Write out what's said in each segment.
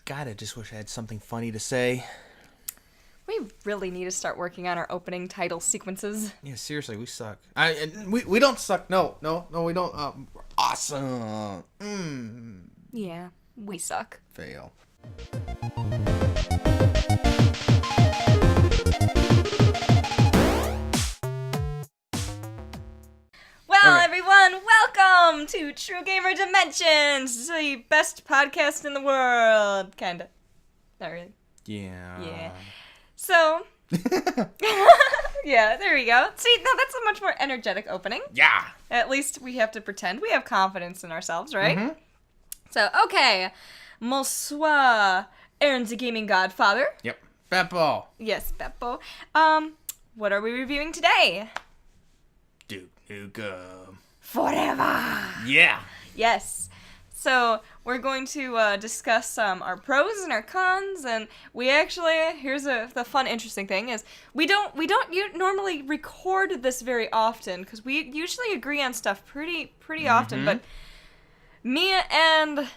God, I just wish I had something funny to say. We really need to start working on our opening title sequences. Yeah, seriously, we suck. We don't suck. No, we don't. We're awesome. Yeah, we suck. Fail. Well, everyone, welcome to True Gamer Dimensions, the best podcast in the world. Kinda. Not really. Yeah. So, yeah, there we go. See, now that's a much more energetic opening. Yeah. At least we have to pretend we have confidence in ourselves, right? Mm-hmm. So, okay. Bonsoir, Aaron's a gaming godfather. Yep. Beppo. Yes, Bepbo. What are we reviewing today? Duke Nukem Forever. Yeah. Yes. So we're going to discuss our pros and our cons, and we actually here's the fun, interesting thing is we don't normally record this very often because we usually agree on stuff pretty often, but me and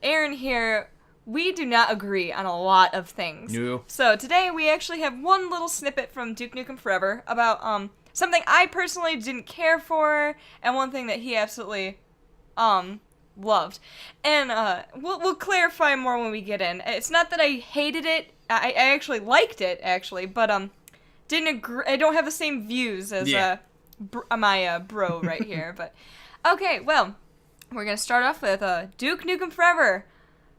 Aaron here, we do not agree on a lot of things. No. So today we actually have one little snippet from Duke Nukem Forever about something I personally didn't care for, and one thing that he absolutely loved. And we'll clarify more when we get in. It's not that I hated it. I actually liked it, actually, but didn't agree. I don't have the same views as my bro right here. But okay, well, we're gonna start off with Duke Nukem Forever.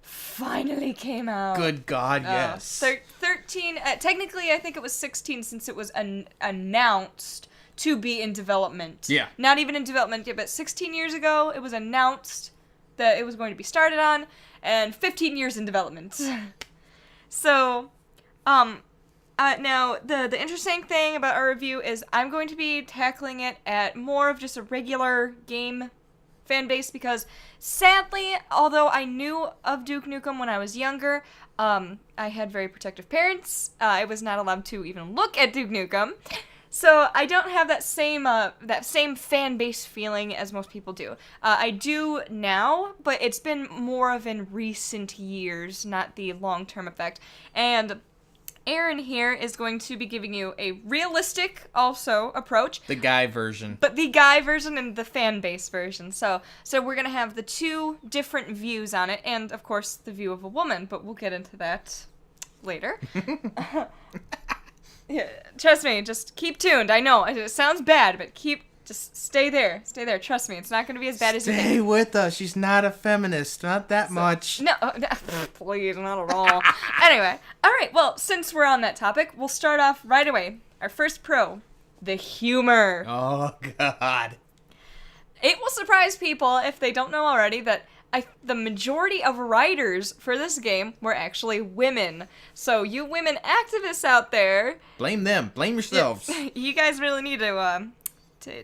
Finally came out. Good God, yes. 13, technically I think it was 16 since it was announced to be in development. Yeah. Not even in development yet, but 16 years ago it was announced that it was going to be started on, and 15 years in development. So, now the interesting thing about our review is I'm going to be tackling it at more of just a regular game fan base because sadly, although I knew of Duke Nukem when I was younger, I had very protective parents. I was not allowed to even look at Duke Nukem. So I don't have that same fan base feeling as most people do. I do now, but it's been more of in recent years, not the long-term effect. And Aaron here is going to be giving you a realistic, also, approach. The guy version. But the guy version and the fan base version. So we're going to have the two different views on it, and, of course, the view of a woman, but we'll get into that later. Yeah, trust me, just keep tuned. I know, it sounds bad, but just stay there. Stay there, trust me. It's not going to be as bad as you think. Stay with us. She's not a feminist. Not that much. No, please, not at all. Anyway, all right, well, since we're on that topic, we'll start off right away. Our first pro, the humor. Oh, God. It will surprise people, if they don't know already, that the majority of writers for this game were actually women. So you women activists out there... Blame them. Blame yourselves. You guys really need to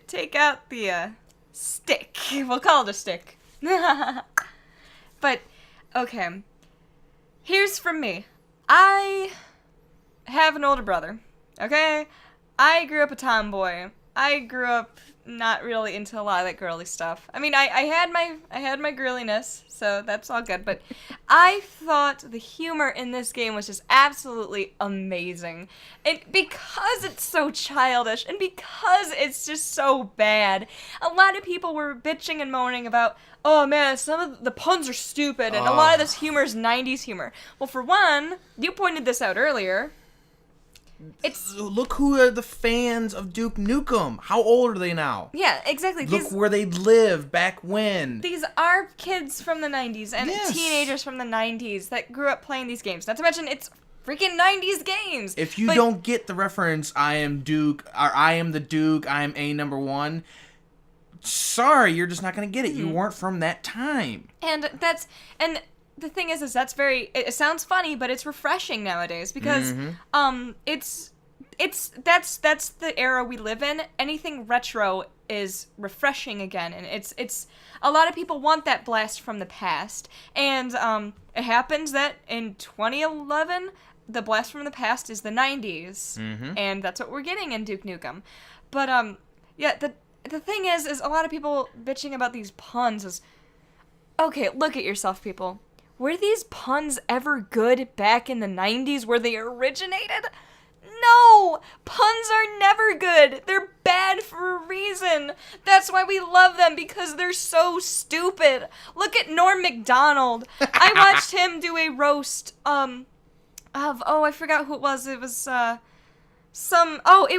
take out the stick. We'll call it a stick. But, okay. Here's from me. I have an older brother, okay? I grew up a tomboy. I grew up not really into a lot of that girly stuff. I mean, I had my girliness, so that's all good, but I thought the humor in this game was just absolutely amazing. And because it's so childish, and because it's just so bad, a lot of people were bitching and moaning about, oh man, some of the puns are stupid, and a lot of this humor is 90s humor. Well, for one, you pointed this out earlier, Look who are the fans of Duke Nukem. How old are they now? Yeah, exactly. Look where they lived back when. These are kids from the 90s and teenagers from the 90s that grew up playing these games. Not to mention, it's freaking 90s games. If you don't get the reference, I am Duke, or I am the Duke, I am A number one, sorry, you're just not going to get it. You weren't from that time. And the thing is that's it sounds funny, but it's refreshing nowadays because that's the era we live in. Anything retro is refreshing again, and it's a lot of people want that blast from the past. And it happens that in 2011 the blast from the past is the 90s, and that's what we're getting in Duke Nukem. But the thing is a lot of people bitching about these puns is, okay, look at yourself, people. were these puns ever good back in the 90s where they originated? No! Puns are never good. They're bad for a reason. That's why we love them, because they're so stupid. Look at Norm Macdonald. I watched him do a roast, I forgot who it was. It was, it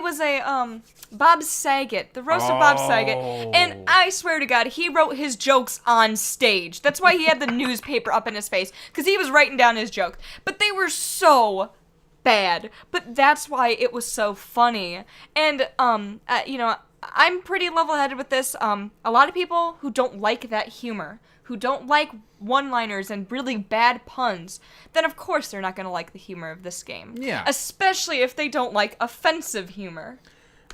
was a, Bob Saget. The roast of Bob Saget. And I swear to God, he wrote his jokes on stage. That's why he had the newspaper up in his face, because he was writing down his jokes. But they were so bad, but that's why it was so funny. And I'm pretty level-headed with this. A lot of people who don't like that humor, who don't like one-liners and really bad puns, then of course they're not going to like the humor of this game. Yeah. Especially if they don't like offensive humor.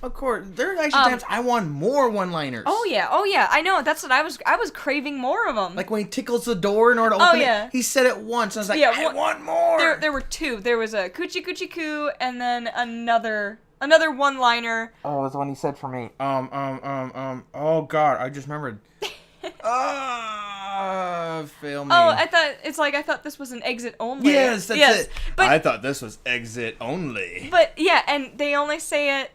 Of course, there's actually times I want more one-liners. Oh yeah, I know. That's what I was craving more of them. Like when he tickles the door in order to open it. He said it once. I was like, I want more. There were two. There was a coochie coochie coo, and then another one-liner. Oh, that's the one he said for me. Oh God, I just remembered. Fail me. Oh, I thought this was an exit only. Yes, that's it. But I thought this was exit only. But yeah, and they only say it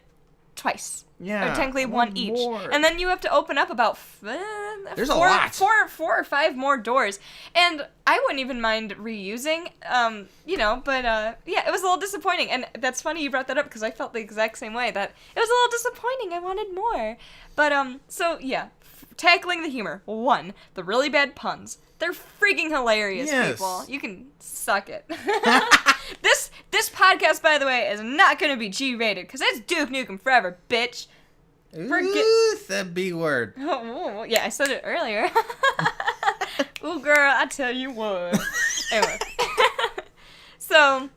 twice. Yeah. Or technically one each. More. And then you have to open up about There's a lot. Four or five more doors. And I wouldn't even mind reusing, but yeah, it was a little disappointing. And that's funny you brought that up, because I felt the exact same way, that it was a little disappointing. I wanted more. But, so yeah, tackling the humor. 1, the really bad puns. They're freaking hilarious, people. You can suck it. This podcast, by the way, is not going to be G-rated, because it's Duke Nukem Forever, bitch. Ooh, that B word. Oh, yeah, I said it earlier. Ooh, girl, I tell you what. Anyway. So,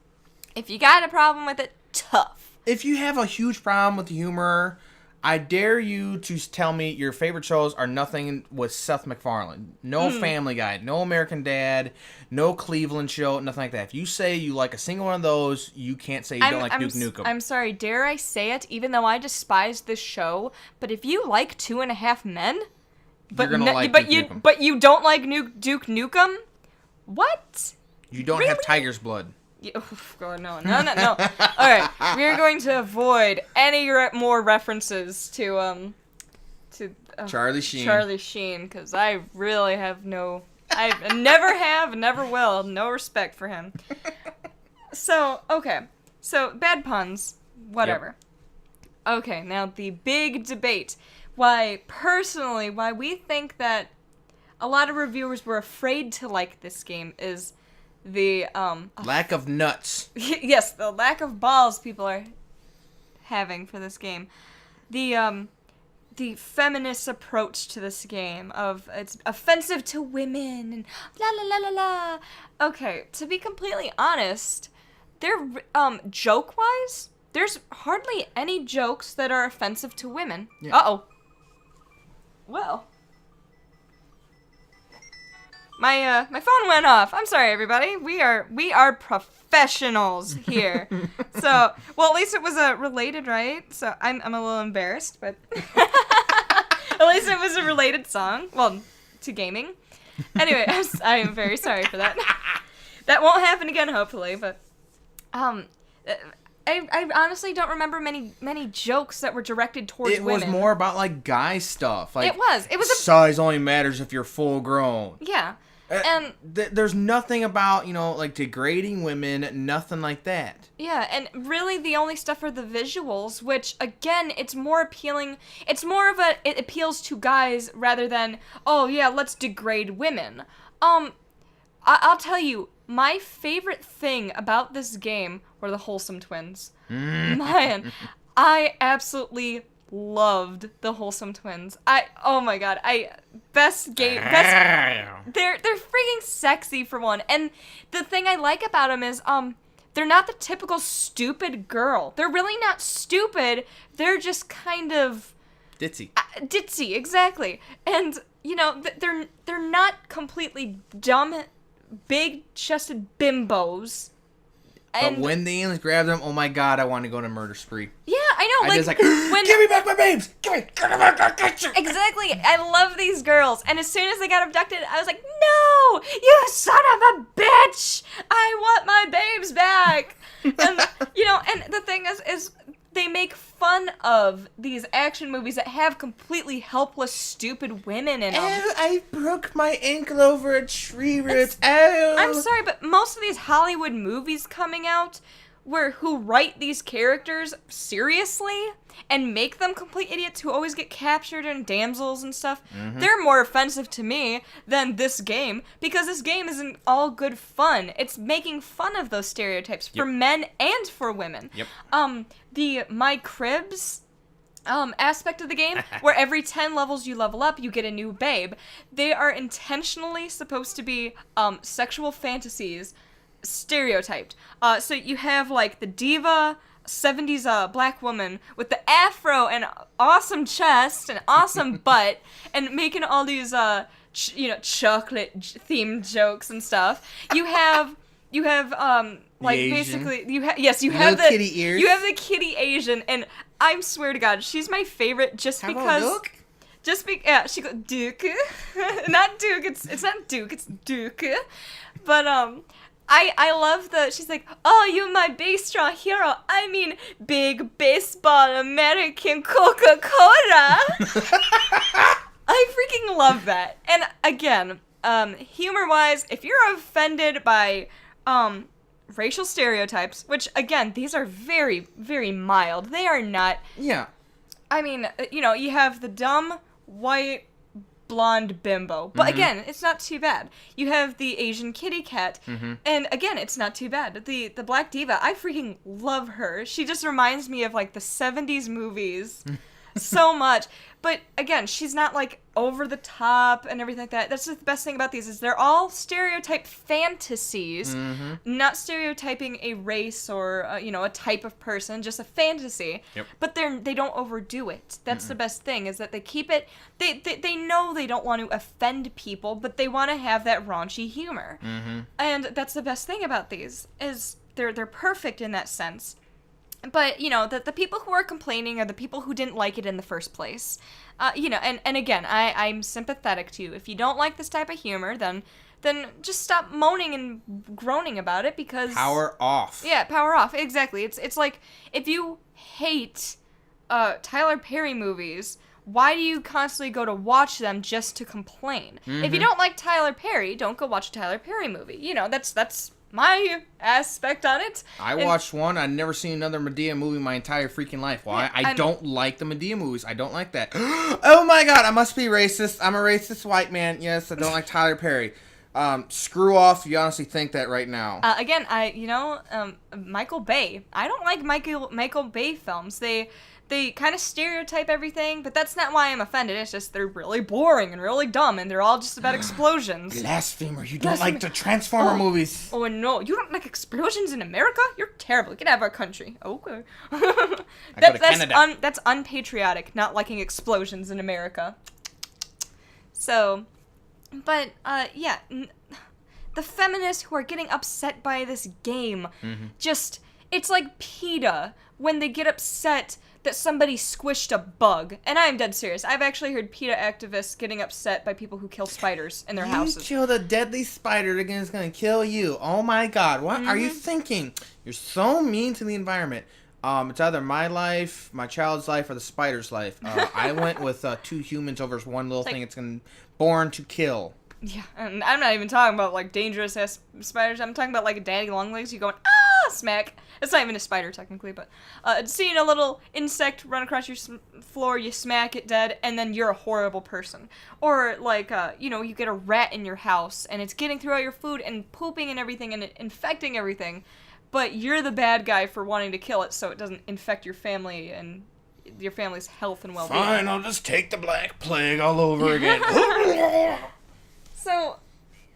if you got a problem with it, tough. If you have a huge problem with humor, I dare you to tell me your favorite shows are nothing with Seth MacFarlane. No Family Guy, no American Dad, no Cleveland Show, nothing like that. If you say you like a single one of those, you can't say you don't like Duke Nukem. I'm sorry, dare I say it, even though I despise this show, but if you like 2.5 Men, but you don't like Duke Nukem, what? You don't have tiger's blood. Oh, God, no. Alright, we're going to avoid any more references to Charlie Sheen. Charlie Sheen, because I really have I never will, no respect for him. So, okay. So, bad puns, whatever. Yep. Okay, now the big debate. Why we think that a lot of reviewers were afraid to like this game is the lack of nuts. Yes, the lack of balls people are having for this game. The feminist approach to this game of it's offensive to women and la la la la la. Okay, to be completely honest, they're joke-wise, there's hardly any jokes that are offensive to women. Yeah. Uh-oh. Well, my phone went off. I'm sorry, everybody. We are professionals here. So, well, at least it was related, right? So I'm a little embarrassed, but at least it was a related song. Well, to gaming. Anyway, I am very sorry for that. That won't happen again, hopefully. But I honestly don't remember many jokes that were directed towards women. It was more about like guy stuff. Like it was size only matters if you're full grown. Yeah. And there's nothing about, like degrading women, nothing like that. Yeah, and really the only stuff are the visuals, which again, it's more appealing. It's more of it appeals to guys rather than, oh yeah, let's degrade women. I'll tell you, my favorite thing about this game were the Wholesome Twins. Man, I absolutely loved the Wholesome Twins. Oh my god, best game. They're freaking sexy for one. And the thing I like about them is they're not the typical stupid girl. They're really not stupid. They're just kind of ditzy. Ditzy, exactly. And they're not completely dumb, big-chested bimbos. But when the aliens grabbed them, oh my god, I want to go on a murder spree. Yeah, I know. I was like, give me back my babes! Give me back, I got you! Exactly. I love these girls. And as soon as they got abducted, I was like, no! you son of a bitch! I want my babes back! And, you know, and the thing is they make fun of these action movies that have completely helpless, stupid women in them. Oh, I broke my ankle over a tree root. Oh. I'm sorry, but most of these Hollywood movies coming out who write these characters seriously and make them complete idiots who always get captured in damsels and stuff, they're more offensive to me than this game, because this game isn't all good fun. It's making fun of those stereotypes for men and for women. The My Cribs aspect of the game, where every 10 levels you level up, you get a new babe. They are intentionally supposed to be sexual fantasies stereotyped. So you have like the diva 70s black woman with the afro and awesome chest and awesome butt and making all these chocolate themed jokes and stuff. You have like basically you have the kitty ears. You have the kitty Asian, and I swear to God, she's my favorite just How because. about Duke? Yeah, she goes Duke, not Duke. It's not Duke. It's Duke, but I love she's like, oh, you my big strong hero. I mean, big baseball American Coca-Cola. I freaking love that. And again, humor-wise, if you're offended by racial stereotypes, which again, these are very, very mild. They are not. Yeah. I mean, you know, you have the dumb white blonde bimbo, but again, it's not too bad. You have the Asian kitty cat, and again, it's not too bad. The black diva, I freaking love her. She just reminds me of like the 70s movies so much. But again, she's not like over the top and everything like that. That's just the best thing about these, is they're all stereotype fantasies, not stereotyping a race or a type of person, just a fantasy. But they don't overdo it. That's the best thing, is that they keep it. They know they don't want to offend people, but they want to have that raunchy humor. And that's the best thing about these, is they're perfect in that sense. But, the people who are complaining are the people who didn't like it in the first place. And again, I'm sympathetic to you. If you don't like this type of humor, then just stop moaning and groaning about it, because... Power off. Yeah, power off. Exactly. It's like, if you hate Tyler Perry movies, why do you constantly go to watch them just to complain? If you don't like Tyler Perry, don't go watch a Tyler Perry movie. That's my aspect on it. I watched one. I've never seen another Medea movie my entire freaking life. Why? I don't like the Medea movies. I don't like that. Oh my God, I must be racist. I'm a racist white man. Yes, I don't like Tyler Perry. Screw off if you honestly think that right now. Again, Michael Bay. I don't like Michael Bay films. They kind of stereotype everything, but that's not why I'm offended. It's just they're really boring and really dumb, and they're all just about explosions. Blasphemer, you don't like the Transformer movies. Oh, no, you don't like explosions in America? You're terrible. Get out of our country. Okay. That's unpatriotic, not liking explosions in America. So, but, the feminists who are getting upset by this game, it's like PETA when they get upset that somebody squished a bug. And I'm dead serious. I've actually heard PETA activists getting upset by people who kill spiders in their houses. You killed a deadly spider that is going to kill you. Oh my God. What are you thinking? You're so mean to the environment. It's either my life, my child's life, or the spider's life. I went with 2 humans over one little thing it's born to kill. Yeah, and I'm not even talking about, like, dangerous-ass spiders. I'm talking about, like, a daddy longlegs. You going, smack. It's not even a spider, technically, but seeing a little insect run across your floor, you smack it dead, and then you're a horrible person. Or, like, you get a rat in your house, and it's getting through all your food and pooping and everything and infecting everything, but you're the bad guy for wanting to kill it so it doesn't infect your family and your family's health and well-being. Fine, I'll just take the Black Plague all over again. So,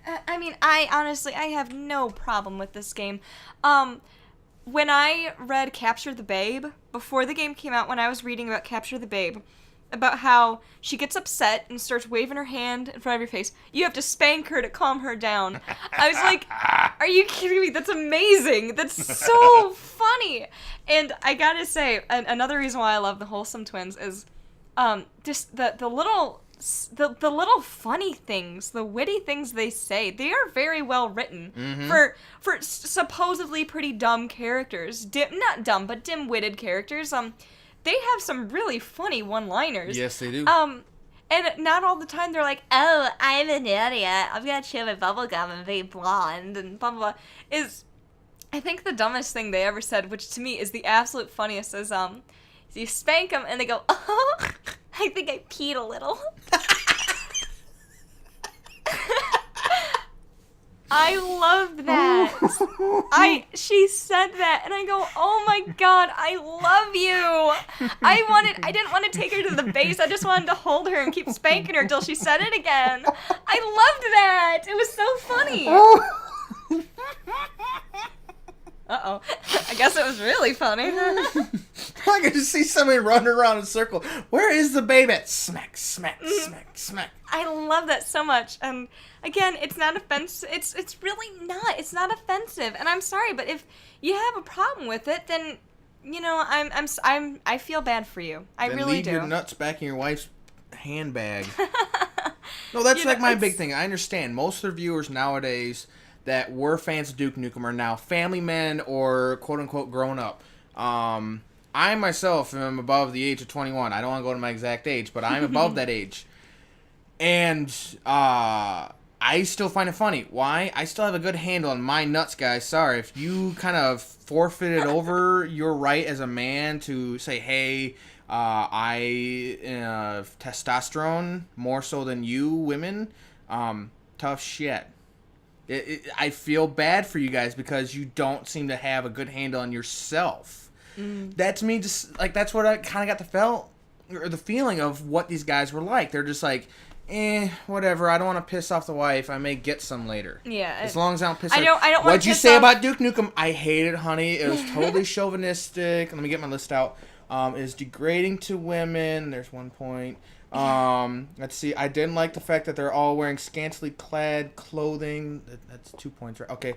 I have no problem with this game. When I read Capture the Babe, before the game came out, when I was reading about Capture the Babe, about how she gets upset and starts waving her hand in front of your face, you have to spank her to calm her down. I was like, are you kidding me? That's amazing. That's so funny. And I gotta say, another reason why I love the Wholesome Twins is just the little the little funny things, the witty things they say, they are very well written for supposedly pretty dumb characters. Not dumb, but dim-witted characters. They have some really funny one-liners. Yes, they do. And not all the time they're like, oh, I'm an idiot. I'm gonna chew my bubblegum and be blonde and blah, blah, blah. I think the dumbest thing they ever said, which to me is the absolute funniest, is, you spank them and they go, oh, I think I peed a little. I loved that. She said that, and I go, oh my god, I love you. I didn't want to take her to the base. I just wanted to hold her and keep spanking her till she said it again. I loved that. It was so funny. Uh-oh. I guess it was really funny. I can just see somebody running around in a circle. Where is the baby? Smack, smack, smack, smack. I love that so much. And again, it's not offensive. It's really not. It's not offensive. And I'm sorry, but if you have a problem with it, then I feel bad for you. I then really leave do. your nuts back in your wife's handbag. No, that's like my big thing. I understand most of the viewers nowadays that were fans of Duke Nukem are now family men or quote-unquote grown up. I myself am above the age of 21. I don't want to go to my exact age, but I'm above that age. And I still find it funny. Why? I still have a good handle on my nuts, guys. Sorry, if you kind of forfeited over your right as a man to say, hey, I testosterone more so than you women, tough shit. I feel bad for you guys because you don't seem to have a good handle on yourself. That to me just like that's what I kind of got the feeling of what these guys were like. They're just like, whatever. I don't want to piss off the wife. I may get some later. Yeah. As long as I don't piss. I don't. What'd you say about Duke Nukem? I hate it, honey. It was totally chauvinistic. Let me get my list out. Is degrading to women. There's 1 point. Let's see. I didn't like the fact that they're all wearing scantily clad clothing. That's 2 points, right? Okay.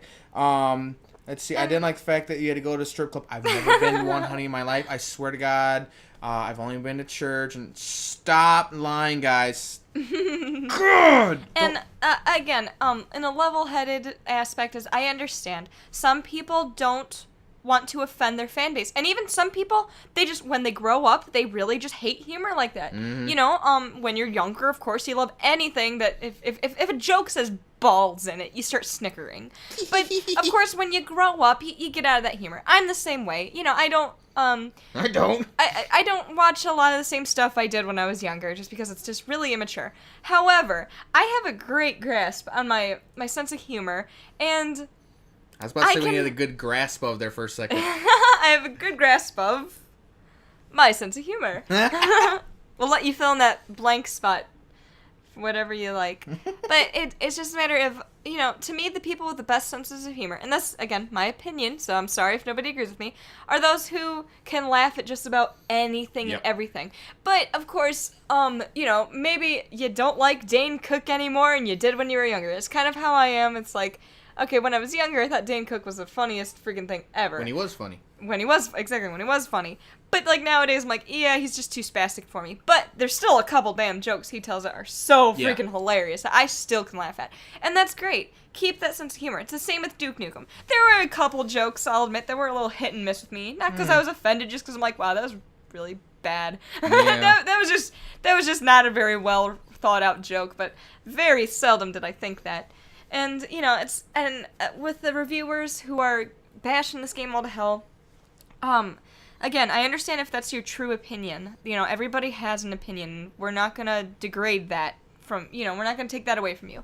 Let's see. I didn't like the fact that you had to go to a strip club. I've never been to one, honey, in my life. I swear to God. I've only been to church. And stop lying, guys. Good. And again, in a level-headed aspect, is I understand some people don't want to offend their fan base, and even some people, they just when they grow up, they really just hate humor like that. You know, when you're younger, of course, you love anything that if a joke says balls in it, you start snickering. But of course, when you grow up, you get out of that humor. I'm the same way. You know, I don't. I don't watch a lot of the same stuff I did when I was younger, just because it's just really immature. However, I have a great grasp on my sense of humor, and I was about to say when you had a good grasp of there for a second. I have a good grasp of my sense of humor. We'll let you fill in that blank spot, whatever you like. But it's just a matter of, you know, to me, the people with the best senses of humor, and that's, again, my opinion, so I'm sorry if nobody agrees with me, are those who can laugh at just about anything and everything. But, of course, you know, maybe you don't like Dane Cook anymore and you did when you were younger. It's kind of how I am. It's like, okay, when I was younger, I thought Dane Cook was the funniest freaking thing ever. When he was funny. When he was funny. But, like, nowadays, I'm like, yeah, he's just too spastic for me. But there's still a couple damn jokes he tells that are so freaking hilarious that I still can laugh at. And that's great. Keep that sense of humor. It's the same with Duke Nukem. There were a couple jokes, I'll admit, that were a little hit and miss with me. Not because I was offended, just because I'm like, wow, that was really bad. Yeah. that was just not a very well thought out joke, but very seldom did I think that. And, you know, with the reviewers who are bashing this game all to hell, again, I understand if that's your true opinion. You know, everybody has an opinion. We're not gonna degrade that from, you know, we're not gonna take that away from you.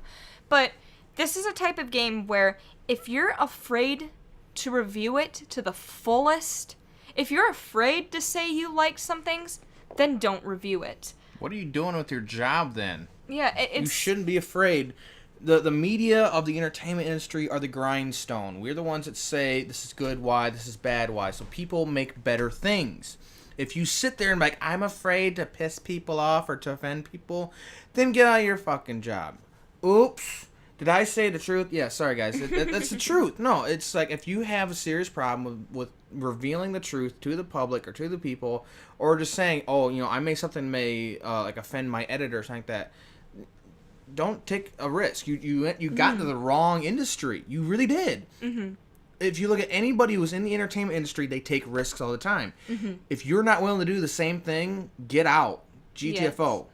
But this is a type of game where if you're afraid to review it to the fullest, if you're afraid to say you like some things, then don't review it. What are you doing with your job then? Yeah, You shouldn't be afraid. The media of the entertainment industry are the grindstone. We're the ones that say this is good, why, this is bad, why. So people make better things. If you sit there and be like, I'm afraid to piss people off or to offend people, then get out of your fucking job. Oops. Did I say the truth? Yeah, sorry guys. That's the truth. No, it's like if you have a serious problem with revealing the truth to the public or to the people, or just saying, oh, I may something may like offend my editor or something like that. Don't take a risk. You got into the wrong industry. You really did. Mm-hmm. If you look at anybody who's in the entertainment industry, they take risks all the time. Mm-hmm. If you're not willing to do the same thing, get out. GTFO.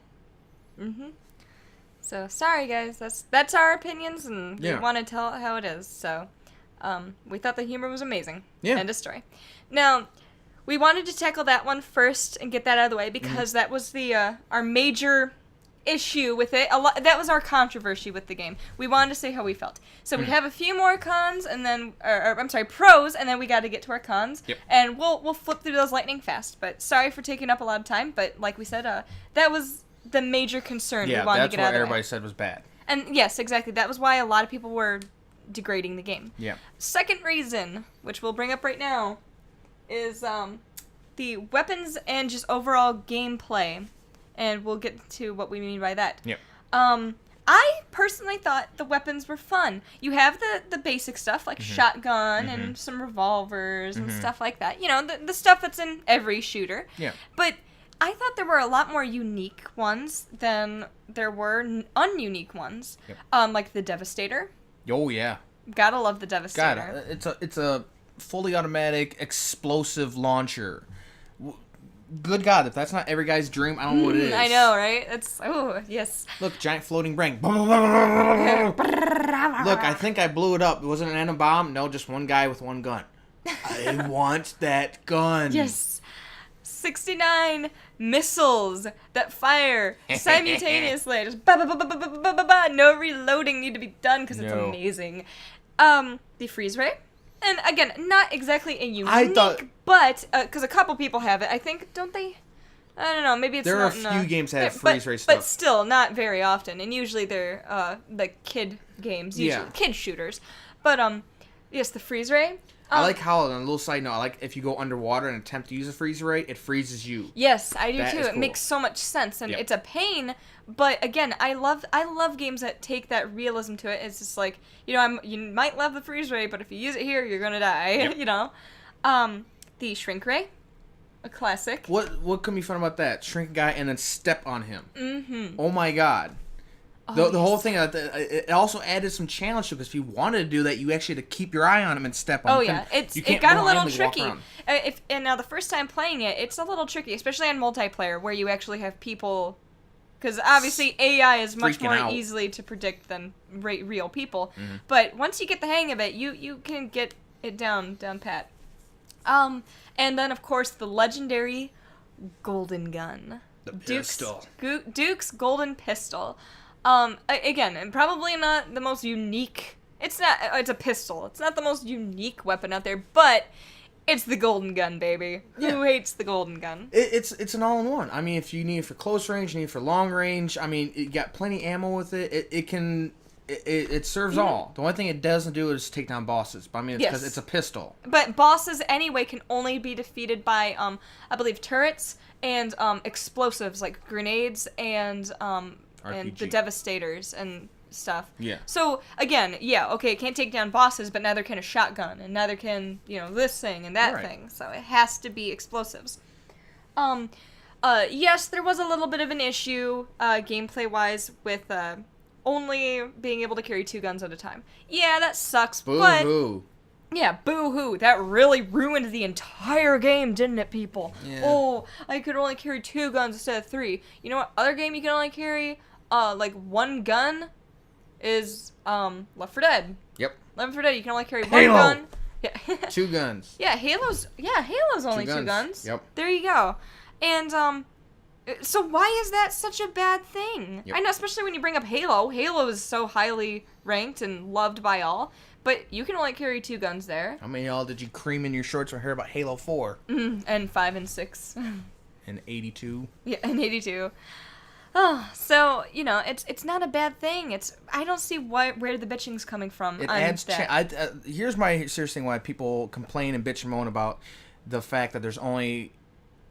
Yes. Mm-hmm. So, sorry guys, that's our opinions, and we want to tell it how it is. So, we thought the humor was amazing. Yeah. End of story. Now, we wanted to tackle that one first and get that out of the way, because that was the our major issue with it. That was our controversy with the game. We wanted to say how we felt. So we have a few more cons, and then, pros, and then we got to get to our cons. Yep. And we'll flip through those lightning fast. But sorry for taking up a lot of time, but like we said, that was the major concern we wanted to get out of the way. Yeah, that's what everybody said was bad. And yes, exactly. That was why a lot of people were degrading the game. Yeah. Second reason, which we'll bring up right now, is the weapons and just overall gameplay. And we'll get to what we mean by that. Yep. I personally thought the weapons were fun. You have the basic stuff, like shotgun and some revolvers and stuff like that. The stuff that's in every shooter. Yeah. But I thought there were a lot more unique ones than there were ununique ones. Yep. Like the Devastator. Oh, yeah. Gotta love the Devastator. God, it's a fully automatic explosive launcher. Good God, if that's not every guy's dream, I don't know what it is. I know, right? Yes. Look, giant floating brain. Look, I think I blew it up. It wasn't an atom bomb. No, just one guy with one gun. I want that gun. Yes. 69 missiles that fire simultaneously. Just no reloading need to be done because it's amazing. The freeze ray. And again, not exactly a unique, but because a couple people have it, I think, don't they? I don't know. Maybe it's there not. There are a few games that have freeze ray stuff, but still not very often. And usually they're the kid games, usually kid shooters. But yes, the freeze ray. I like how, on a little side note, I like if you go underwater and attempt to use a freeze ray, it freezes you. Yes, I do that too. It makes so much sense, and it's a pain. But again, I love games that take that realism to it. It's just like, you might love the freeze ray, but if you use it here, you're gonna die. Yep. The shrink ray, a classic. What can be fun about that? Shrink a guy and then step on him. Mm-hmm. Oh my God. The whole thing, it also added some challenge to it, because if you wanted to do that, you actually had to keep your eye on him and step on him. Oh, yeah. It got a little tricky. And now the first time playing it, it's a little tricky, especially on multiplayer, where you actually have people... Because obviously AI is much more easily to predict than real people. Mm-hmm. But once you get the hang of it, you can get it down pat. And then, of course, the legendary golden gun. The pistol. Duke's golden pistol. Again, and probably not the most unique. It's a pistol. It's not the most unique weapon out there, but it's the golden gun, baby. Yeah. Who hates the golden gun? It's an all-in-one. I mean, if you need it for close range, you need it for long range. I mean, you got plenty of ammo with it. It serves all. The only thing it doesn't do is take down bosses. But I mean, it's because it's a pistol. But bosses anyway can only be defeated by I believe turrets and explosives like grenades and the Devastators and stuff. Yeah. So, again, it can't take down bosses, but neither can a shotgun, and neither can, this thing and that thing. So it has to be explosives. Yes, there was a little bit of an issue, gameplay-wise, with only being able to carry 2 guns at a time. Yeah, that sucks, Boo-hoo. Yeah, boo-hoo. That really ruined the entire game, didn't it, people? Yeah. Oh, I could only carry 2 guns instead of 3. You know what other game you can only carry, 1 gun is, Left 4 Dead. Yep. Left 4 Dead, you can only carry Halo. 1 gun. Yeah. 2 guns. Yeah, Halo's only 2 guns. Yep. There you go. And, so why is that such a bad thing? Yep. I know, especially when you bring up Halo. Halo is so highly ranked and loved by all, but you can only carry 2 guns there. How many of y'all did you cream in your shorts or hear about Halo 4? And 5 and 6. And 82. Yeah, and 82. Oh, so, it's not a bad thing. I don't see where the bitching's coming from. It adds here's my serious thing why people complain and bitch and moan about the fact that there's only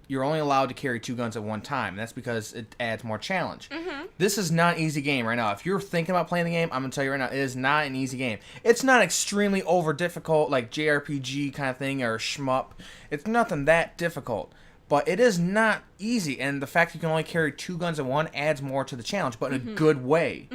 you're only allowed to carry 2 guns at one time. That's because it adds more challenge. This is not an easy game right now. If you're thinking about playing the game, I'm going to tell you right now, it is not an easy game. It's not extremely over difficult like JRPG kind of thing or shmup. It's nothing that difficult. But it is not easy, and the fact you can only carry 2 guns at one adds more to the challenge, but in a good way.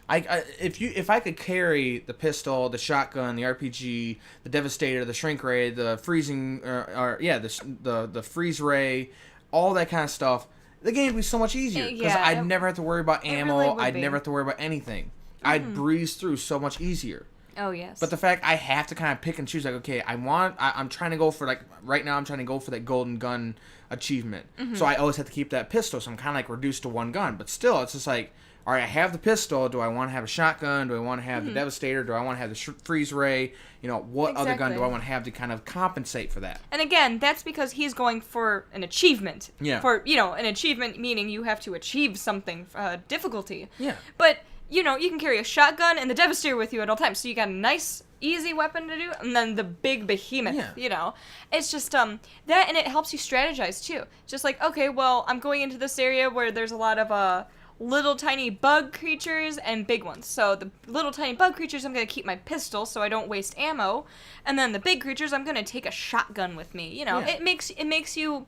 If I could carry the pistol, the shotgun, the RPG, the Devastator, the Shrink Ray, the freezing, the freeze ray, all that kind of stuff, the game would be so much easier because I'd never have to worry about ammo. Really I'd never have to worry about anything. I'd breeze through so much easier. Oh, yes. But the fact I have to kind of pick and choose, like, okay, I'm trying to go for, like, right now I'm trying to go for that golden gun achievement. So I always have to keep that pistol, so I'm kind of, like, reduced to 1 gun. But still, it's just like, all right, I have the pistol. Do I want to have a shotgun? Do I want to have the Devastator? Do I want to have the freeze ray? You know, what other gun do I want to have to kind of compensate for that? And again, that's because he's going for an achievement. Yeah. For, an achievement meaning you have to achieve something, difficulty. Yeah. But, you can carry a shotgun and the Devastator with you at all times. So you got a nice, easy weapon to do, and then the big behemoth, It's just, that, and it helps you strategize, too. Just like, okay, well, I'm going into this area where there's a lot of, little tiny bug creatures and big ones. So the little tiny bug creatures, I'm going to keep my pistol so I don't waste ammo. And then the big creatures, I'm going to take a shotgun with me. It makes you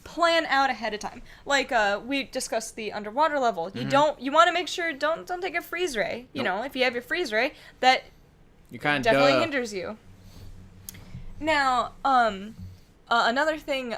plan out ahead of time. Like we discussed the underwater level. You want to make sure don't take a freeze ray. If you have your freeze ray, that you kind of definitely hinders you. Now, another thing,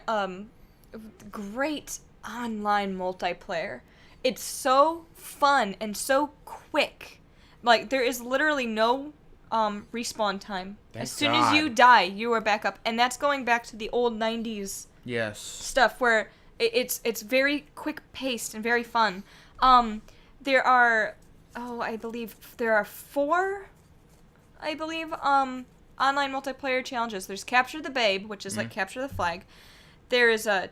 great online multiplayer. It's so fun and so quick. Like, there is literally no respawn time. Thank as soon God. as you die, you are back up. And that's going back to the old 90s stuff where it's very quick paced and very fun. There are, I believe there are 4, online multiplayer challenges. There's Capture the Babe, which is like Capture the Flag. There is a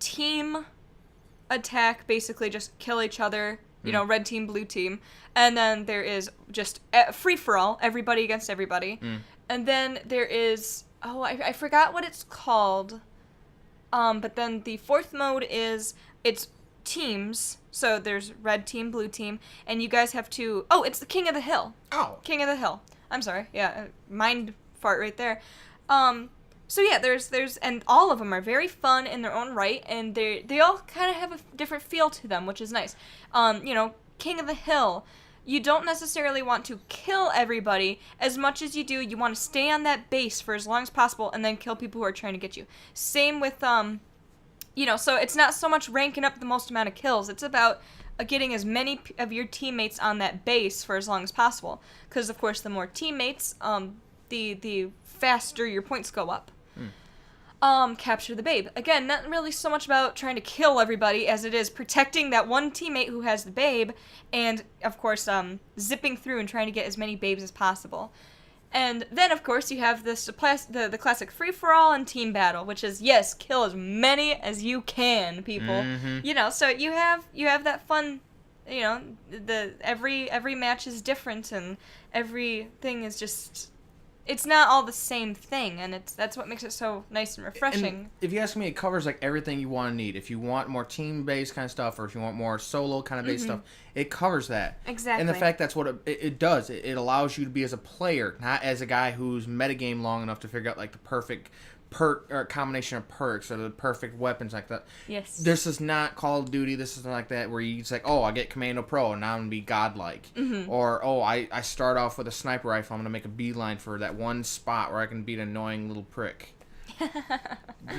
team attack, basically just kill each other, red team, blue team. And then there is just free-for-all, everybody against everybody. And then there is, I forgot what it's called, but then the 4th mode is, it's teams, so there's red team, blue team, and you guys have to, it's the King of the Hill. King of the Hill. I'm sorry, mind fart right there. So yeah, there's and all of them are very fun in their own right, and they all kind of have a different feel to them, which is nice. King of the Hill, you don't necessarily want to kill everybody as much as you want to stay on that base for as long as possible and then kill people who are trying to get you. Same with so it's not so much ranking up the most amount of kills, it's about getting as many of your teammates on that base for as long as possible, because of course the more teammates, the faster your points go up. Capture the Babe. Again, not really so much about trying to kill everybody as it is protecting that one teammate who has the babe, and, of course, zipping through and trying to get as many babes as possible. And then, of course, you have the classic free-for-all and team battle, which is, yes, kill as many as you can, people. So you have that fun, every match is different, and everything is just... It's not all the same thing, and that's what makes it so nice and refreshing. And if you ask me, it covers like everything you want to need. If you want more team-based kind of stuff, or if you want more solo kind of based stuff, it covers that. Exactly. And the fact that's what it does. It allows you to be as a player, not as a guy who's metagame long enough to figure out like the perfect perk or combination of perks or the perfect weapons like that. Yes. This is not Call of Duty. This is not like that where you just like, I get Commando Pro and now I'm gonna be godlike. Or I start off with a sniper rifle. I'm gonna make a beeline for that one spot where I can beat an annoying little prick.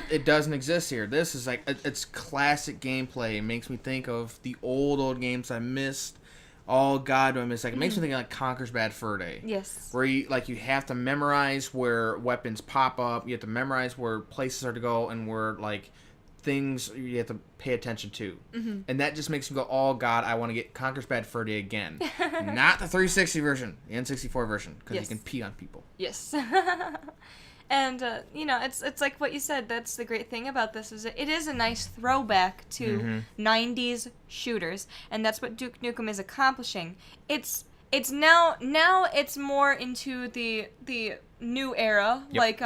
It doesn't exist here. This is like it's classic gameplay. It makes me think of the old games I missed. Oh God, do I miss? Like it makes me think of like Conker's Bad Fur Day. Yes. Where you have to memorize where weapons pop up. You have to memorize where places are to go and where like things you have to pay attention to. And that just makes me go, oh God, I want to get Conker's Bad Fur Day again. Not the 360 version, the N64 version, because you can pee on people. Yes. And, it's like what you said, that's the great thing about this, is it is a nice throwback to 90s shooters, and that's what Duke Nukem is accomplishing. It's now it's more into the new era, like,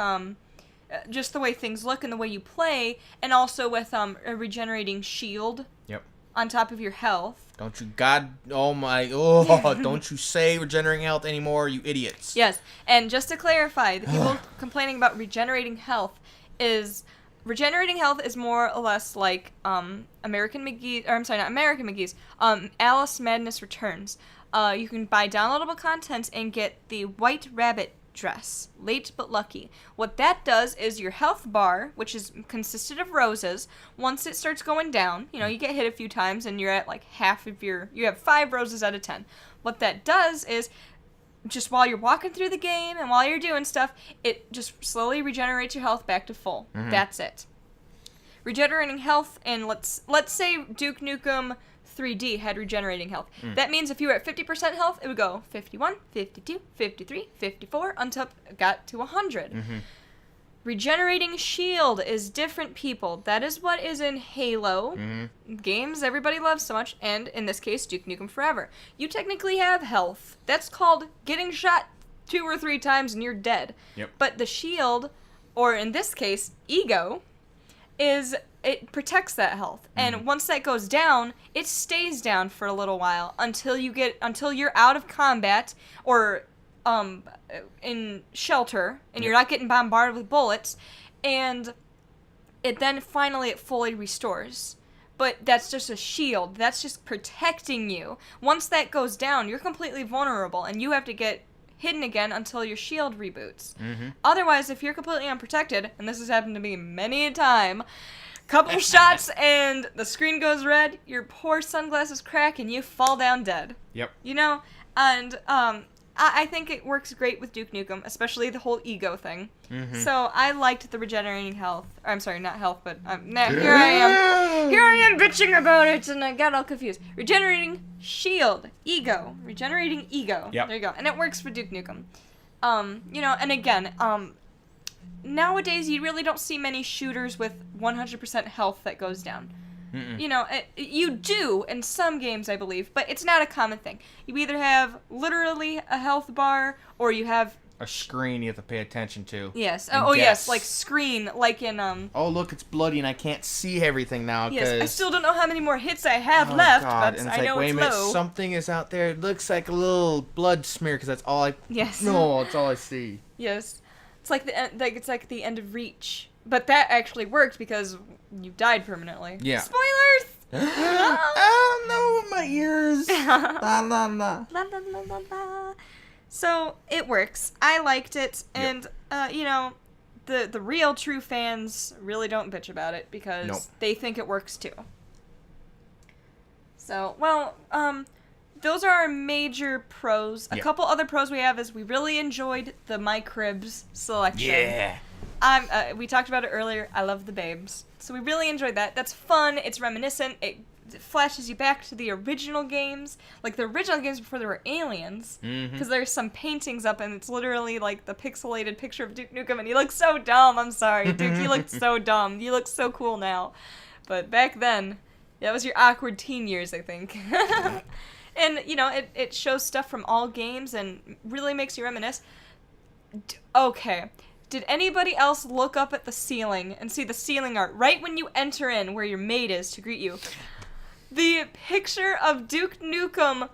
just the way things look and the way you play, and also with a regenerating shield Yep. on top of your health. Don't you don't you say regenerating health anymore, you idiots. Yes, and just to clarify, the people complaining about regenerating health is more or less like American McGee's, or I'm sorry, not American McGee's, Alice Madness Returns. You can buy downloadable content and get the White Rabbit dress, late but lucky. What that does is your health bar, which is consisted of roses, once it starts going down, you get hit a few times and you're at like half of you have 5 roses out of 10. What that does is, just while you're walking through the game and while you're doing stuff, it just slowly regenerates your health back to full. Mm-hmm. That's it. Regenerating health, and let's say Duke Nukem 3D had regenerating health. That means if you were at 50% health, it would go 51, 52, 53, 54, until it got to 100. Mm-hmm. Regenerating shield is different, people. That is what is in Halo, games everybody loves so much, and in this case, Duke Nukem Forever. You technically have health. That's called getting shot 2 or 3 times and you're dead. Yep. But the shield, or in this case, ego, it protects that health. And once that goes down, it stays down for a little while until you're out of combat or in shelter and you're not getting bombarded with bullets, and it fully restores. But that's just a shield. That's just protecting you. Once that goes down, you're completely vulnerable and you have to get hidden again until your shield reboots. Mm-hmm. Otherwise, if you're completely unprotected, and this has happened to me many a time, couple shots and the screen goes red, your poor sunglasses crack, and you fall down dead. Yep. And I think it works great with Duke Nukem, especially the whole ego thing. Mm-hmm. So I liked the regenerating health. I'm sorry, not health, but here I am. Here I am bitching about it, and I got all confused. Regenerating shield, ego, regenerating ego. Yep. There you go, and it works for Duke Nukem. And again, nowadays you really don't see many shooters with 100% health that goes down. Mm-mm. You do in some games, I believe, but it's not a common thing. You either have literally a health bar, or you have a screen you have to pay attention to. Yes. Yes, like screen, like in Oh, look, it's bloody and I can't see everything now. Yes, I still don't know how many more hits I have left, God. but and I know wait it's a minute, low. something is out there. It looks like a little blood smear because that's all I. Yes. No, it's all I see. Yes, it's like the end of Reach, but that actually worked because you died permanently. Yeah. Spoilers. Oh no, my ears. La la la. La la la la la. So it works. I liked it, and the real true fans really don't bitch about it because they think it works too. So, those are our major pros. A couple other pros we have is we really enjoyed the My Cribs selection. Yeah. We talked about it earlier. I love the babes. So we really enjoyed that. That's fun. It's reminiscent. It flashes you back to the original games. Like the original games before there were aliens. Because there's some paintings up and it's literally like the pixelated picture of Duke Nukem and he looks so dumb. I'm sorry, Duke. You looked so dumb. You look so cool now. But back then, that was your awkward teen years, I think. And, it shows stuff from all games and really makes you reminisce. Okay. Did anybody else look up at the ceiling and see the ceiling art right when you enter in where your maid is to greet you? The picture of Duke Nukem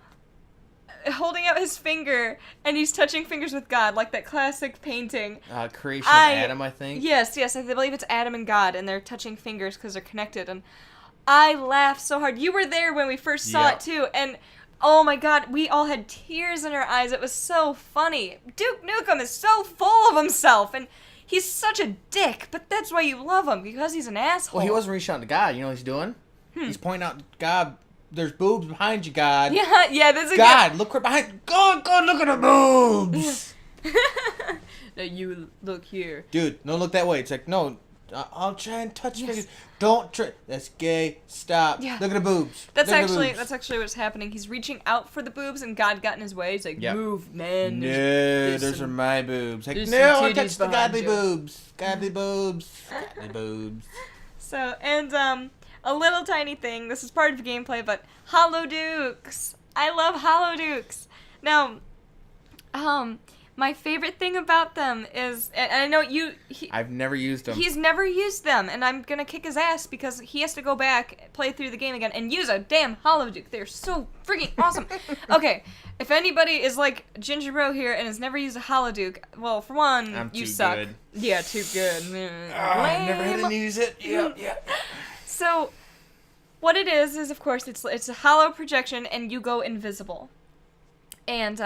holding out his finger and he's touching fingers with God, like that classic painting. Creation of Adam, I think. Yes, I believe it's Adam and God, and they're touching fingers because they're connected. And I laughed so hard. You were there when we first saw it too, and oh my God, we all had tears in our eyes. It was so funny. Duke Nukem is so full of himself, and he's such a dick, but that's why you love him, because he's an asshole. Well, he wasn't reaching out to God. You know what he's doing? He's pointing out, God, there's boobs behind you, God. Yeah, there's a God, look right behind. God, look at the boobs. Now you look here. Dude, don't look that way. It's like, no, I'll try and touch fingers. Don't try. That's gay. Stop. Yeah. Look at the boobs. That's actually what's happening. He's reaching out for the boobs, and God got in his way. He's like, move, man. No, those are my boobs. Like, no, I touch the godly boobs. Godly boobs. Godly boobs. So, and a little tiny thing. This is part of the gameplay, but Hollow Dukes. I love Hollow Dukes. Now, My favorite thing about them is, and I know I've never used them. He's never used them, and I'm gonna kick his ass because he has to go back, play through the game again, and use a damn Holoduke. They're so freaking awesome. Okay, if anybody is like Ginger Bro here and has never used a Holoduke, well, for one, you suck. Good. Yeah, too good. I never had to use it. Yeah. So, what it is of course it's a holo projection, and you go invisible. And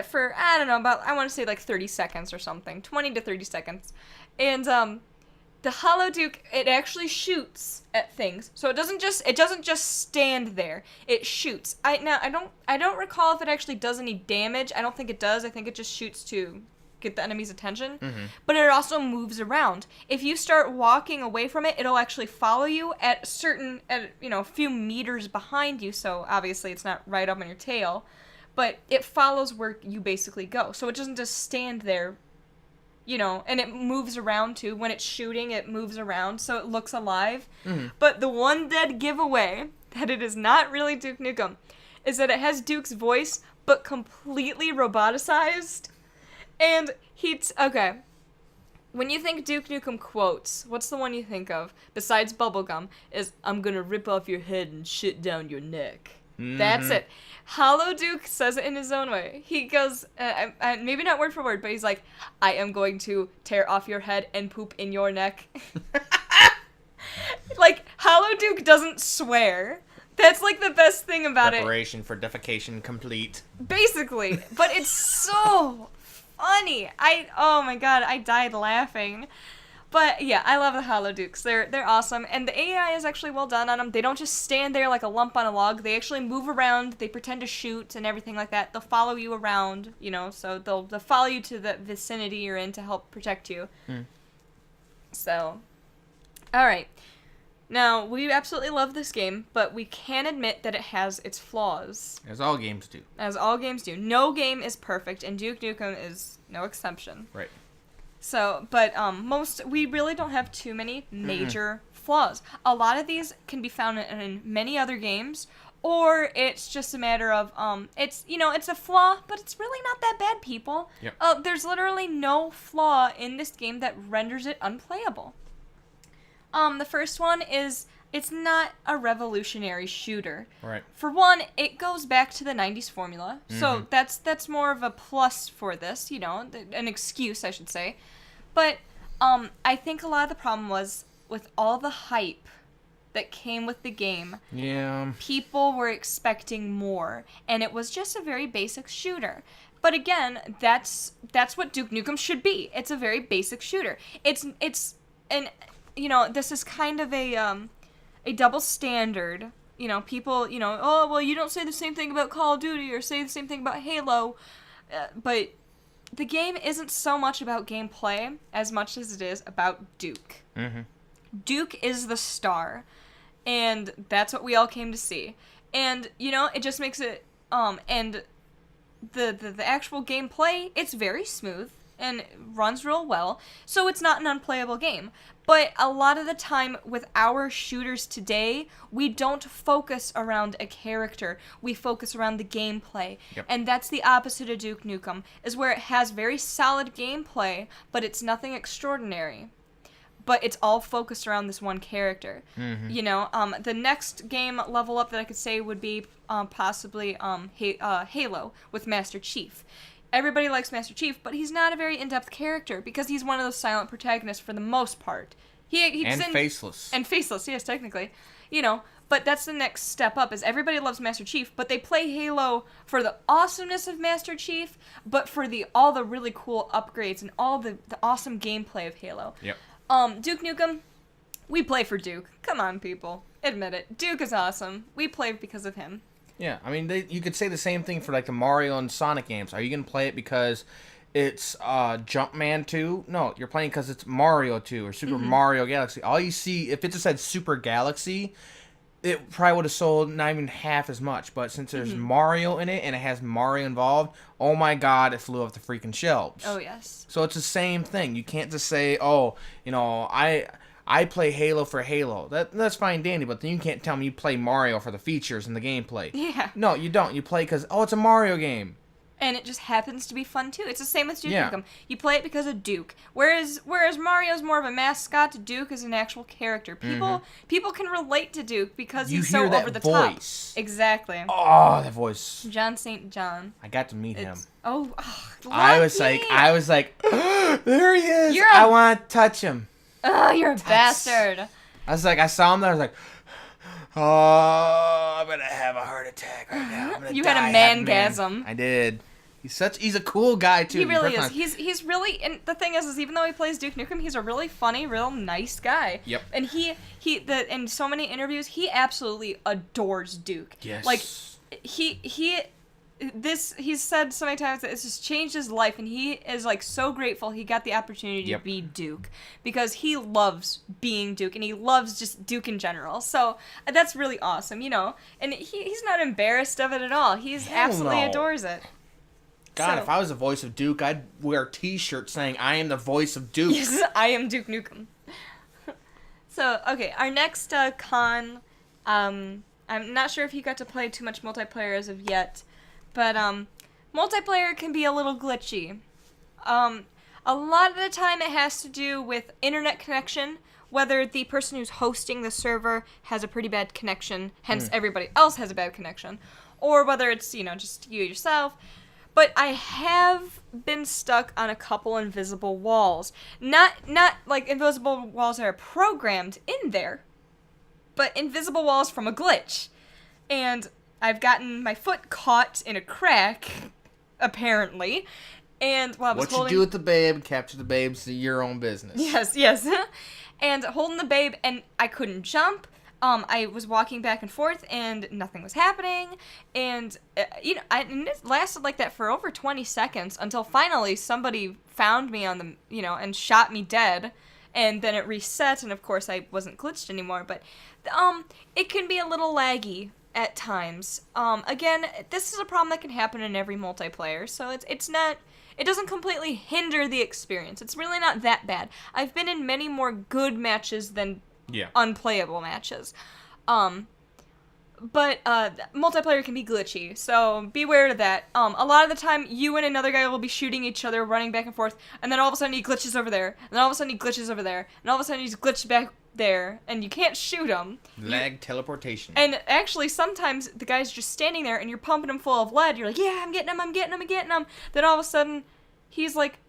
for, I don't know, about, I want to say like 30 seconds or something, 20 to 30 seconds. And the Holoduke, it actually shoots at things. So it doesn't just stand there. It shoots. I don't recall if it actually does any damage. I don't think it does. I think it just shoots to get the enemy's attention. Mm-hmm. But it also moves around. If you start walking away from it, it'll actually follow you at a few meters behind you. So obviously it's not right up on your tail. But it follows where you basically go. So it doesn't just stand there, and it moves around too. When it's shooting, it moves around, so it looks alive. Mm-hmm. But the one dead giveaway that it is not really Duke Nukem is that it has Duke's voice, but completely roboticized. And okay. When you think Duke Nukem quotes, what's the one you think of, besides bubblegum, is, "I'm gonna rip off your head and shit down your neck." Mm-hmm. That's it. Holoduke says it in his own way. He goes, maybe not word for word, but he's like, "I am going to tear off your head and poop in your neck." Like, Holoduke doesn't swear. That's, like, the best thing about Preparation for defecation complete. Basically. But it's so funny. Oh my god, I died laughing. But yeah, I love the Holodukes. They're awesome, and the AI is actually well done on them. They don't just stand there like a lump on a log. They actually move around. They pretend to shoot and everything like that. They'll follow you around, so they'll follow you to the vicinity you're in to help protect you. So, all right. Now, we absolutely love this game, but we can admit that it has its flaws. As all games do. As all games do. No game is perfect, and Duke Nukem is no exception. Right. So, but we really don't have too many major flaws. A lot of these can be found in many other games, or it's just a matter of, it's a flaw, but it's really not that bad, people. Yep. There's literally no flaw in this game that renders it unplayable. The first one is, it's not a revolutionary shooter. Right. For one, it goes back to the 90s formula, so that's more of a plus for this, an excuse, I should say. But I think a lot of the problem was with all the hype that came with the game. Yeah. People were expecting more, and it was just a very basic shooter. But again, that's what Duke Nukem should be. It's a very basic shooter. This is kind of a double standard. People, oh, well, you don't say the same thing about Call of Duty or say the same thing about Halo. But the game isn't so much about gameplay as much as it is about Duke. Mm-hmm. Duke is the star, and that's what we all came to see. And, it just makes it, and the actual gameplay, it's very smooth and runs real well, so it's not an unplayable game. But a lot of the time with our shooters today, we don't focus around a character. We focus around the gameplay. Yep. And that's the opposite of Duke Nukem, is where it has very solid gameplay, but it's nothing extraordinary. But it's all focused around this one character. Mm-hmm. The next game level up that I could say would be possibly Halo with Master Chief. Everybody likes Master Chief, but he's not a very in-depth character because he's one of those silent protagonists for the most part. Faceless. And faceless, yes, technically. But that's the next step up, is everybody loves Master Chief, but they play Halo for the awesomeness of Master Chief, but for all the really cool upgrades and all the awesome gameplay of Halo. Yep. Duke Nukem, we play for Duke. Come on, people. Admit it. Duke is awesome. We play because of him. Yeah, I mean, you could say the same thing for like the Mario and Sonic games. Are you gonna play it because it's Jumpman 2? No, you're playing because it's Mario 2 or Super Mario Galaxy. All you see, if it just said Super Galaxy, it probably would have sold not even half as much. But since there's Mario in it and it has Mario involved, oh my god, it flew off the freaking shelves. Oh yes. So it's the same thing. You can't just say, oh, I play Halo for Halo. That's fine, dandy, but then you can't tell me you play Mario for the features and the gameplay. Yeah. No, you don't. You play because, oh, it's a Mario game. And it just happens to be fun, too. It's the same with Duke Yeah. Nukem. You play it because of Duke. Whereas Mario's more of a mascot, Duke is an actual character. People can relate to Duke because You he's so hear that over the voice. top. Exactly. Oh, that voice. John St. John. I got to meet him. I was like, there he is. You're I want to touch him. Oh, you're a bastard. I was like, I saw him there. I was like, oh, I'm gonna have a heart attack right now. I'm gonna You die had a happy, mangasm. man. I did. He's a cool guy too. He really is. He's really, and the thing is even though he plays Duke Nukem, he's a really funny, real nice guy. Yep. And in so many interviews, he absolutely adores Duke. Yes. Like, he's said so many times that it's just changed his life, and he is like so grateful he got the opportunity to be Duke because he loves being Duke and he loves just Duke in general. So that's really awesome, you know. And he's not embarrassed of it at all. He's absolutely adores it. God, if I was the voice of Duke, I'd wear a T-shirt saying "I am the voice of Duke." Yes, I am Duke Nukem. So, okay, our next con, I'm not sure if you got to play too much multiplayer as of yet, but multiplayer can be a little glitchy. A lot of the time it has to do with internet connection, whether the person who's hosting the server has a pretty bad connection, hence everybody else has a bad connection, or whether it's, just you yourself. But I have been stuck on a couple invisible walls. Not like invisible walls that are programmed in there, but invisible walls from a glitch. And I've gotten my foot caught in a crack, apparently. And while I was What you do with the babe, capture the babe's your own business. Yes. And holding the babe, and I couldn't jump. I was walking back and forth, and nothing was happening, and, and it lasted like that for over 20 seconds, until finally somebody found me on the, and shot me dead, and then it reset, and of course I wasn't glitched anymore, but, it can be a little laggy at times. Again, this is a problem that can happen in every multiplayer, so it doesn't completely hinder the experience. It's really not that bad. I've been in many more good matches than unplayable matches. But multiplayer can be glitchy, so beware of that. A lot of the time, you and another guy will be shooting each other, running back and forth, and then all of a sudden he glitches over there, and then all of a sudden he glitches over there, and all of a sudden he's glitched back there, and you can't shoot him. Lag teleportation. And actually, sometimes the guy's just standing there, and you're pumping him full of lead, you're like, yeah, I'm getting him. Then all of a sudden, he's like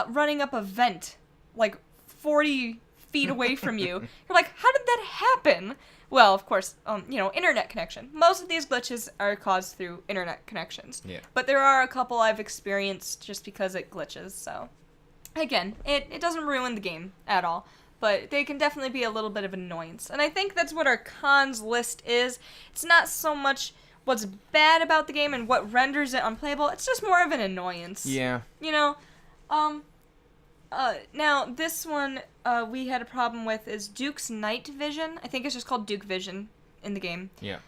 running up a vent, like 40 feet away from you. You're like, how did that happen? Well, of course, internet connection. Most of these glitches are caused through internet connections. Yeah. But there are a couple I've experienced just because it glitches, so. Again, it doesn't ruin the game at all, but they can definitely be a little bit of annoyance. And I think that's what our cons list is. It's not so much what's bad about the game and what renders it unplayable, it's just more of an annoyance. Yeah. Now, this one we had a problem with is Duke's night vision. I think it's just called Duke Vision in the game. Yeah.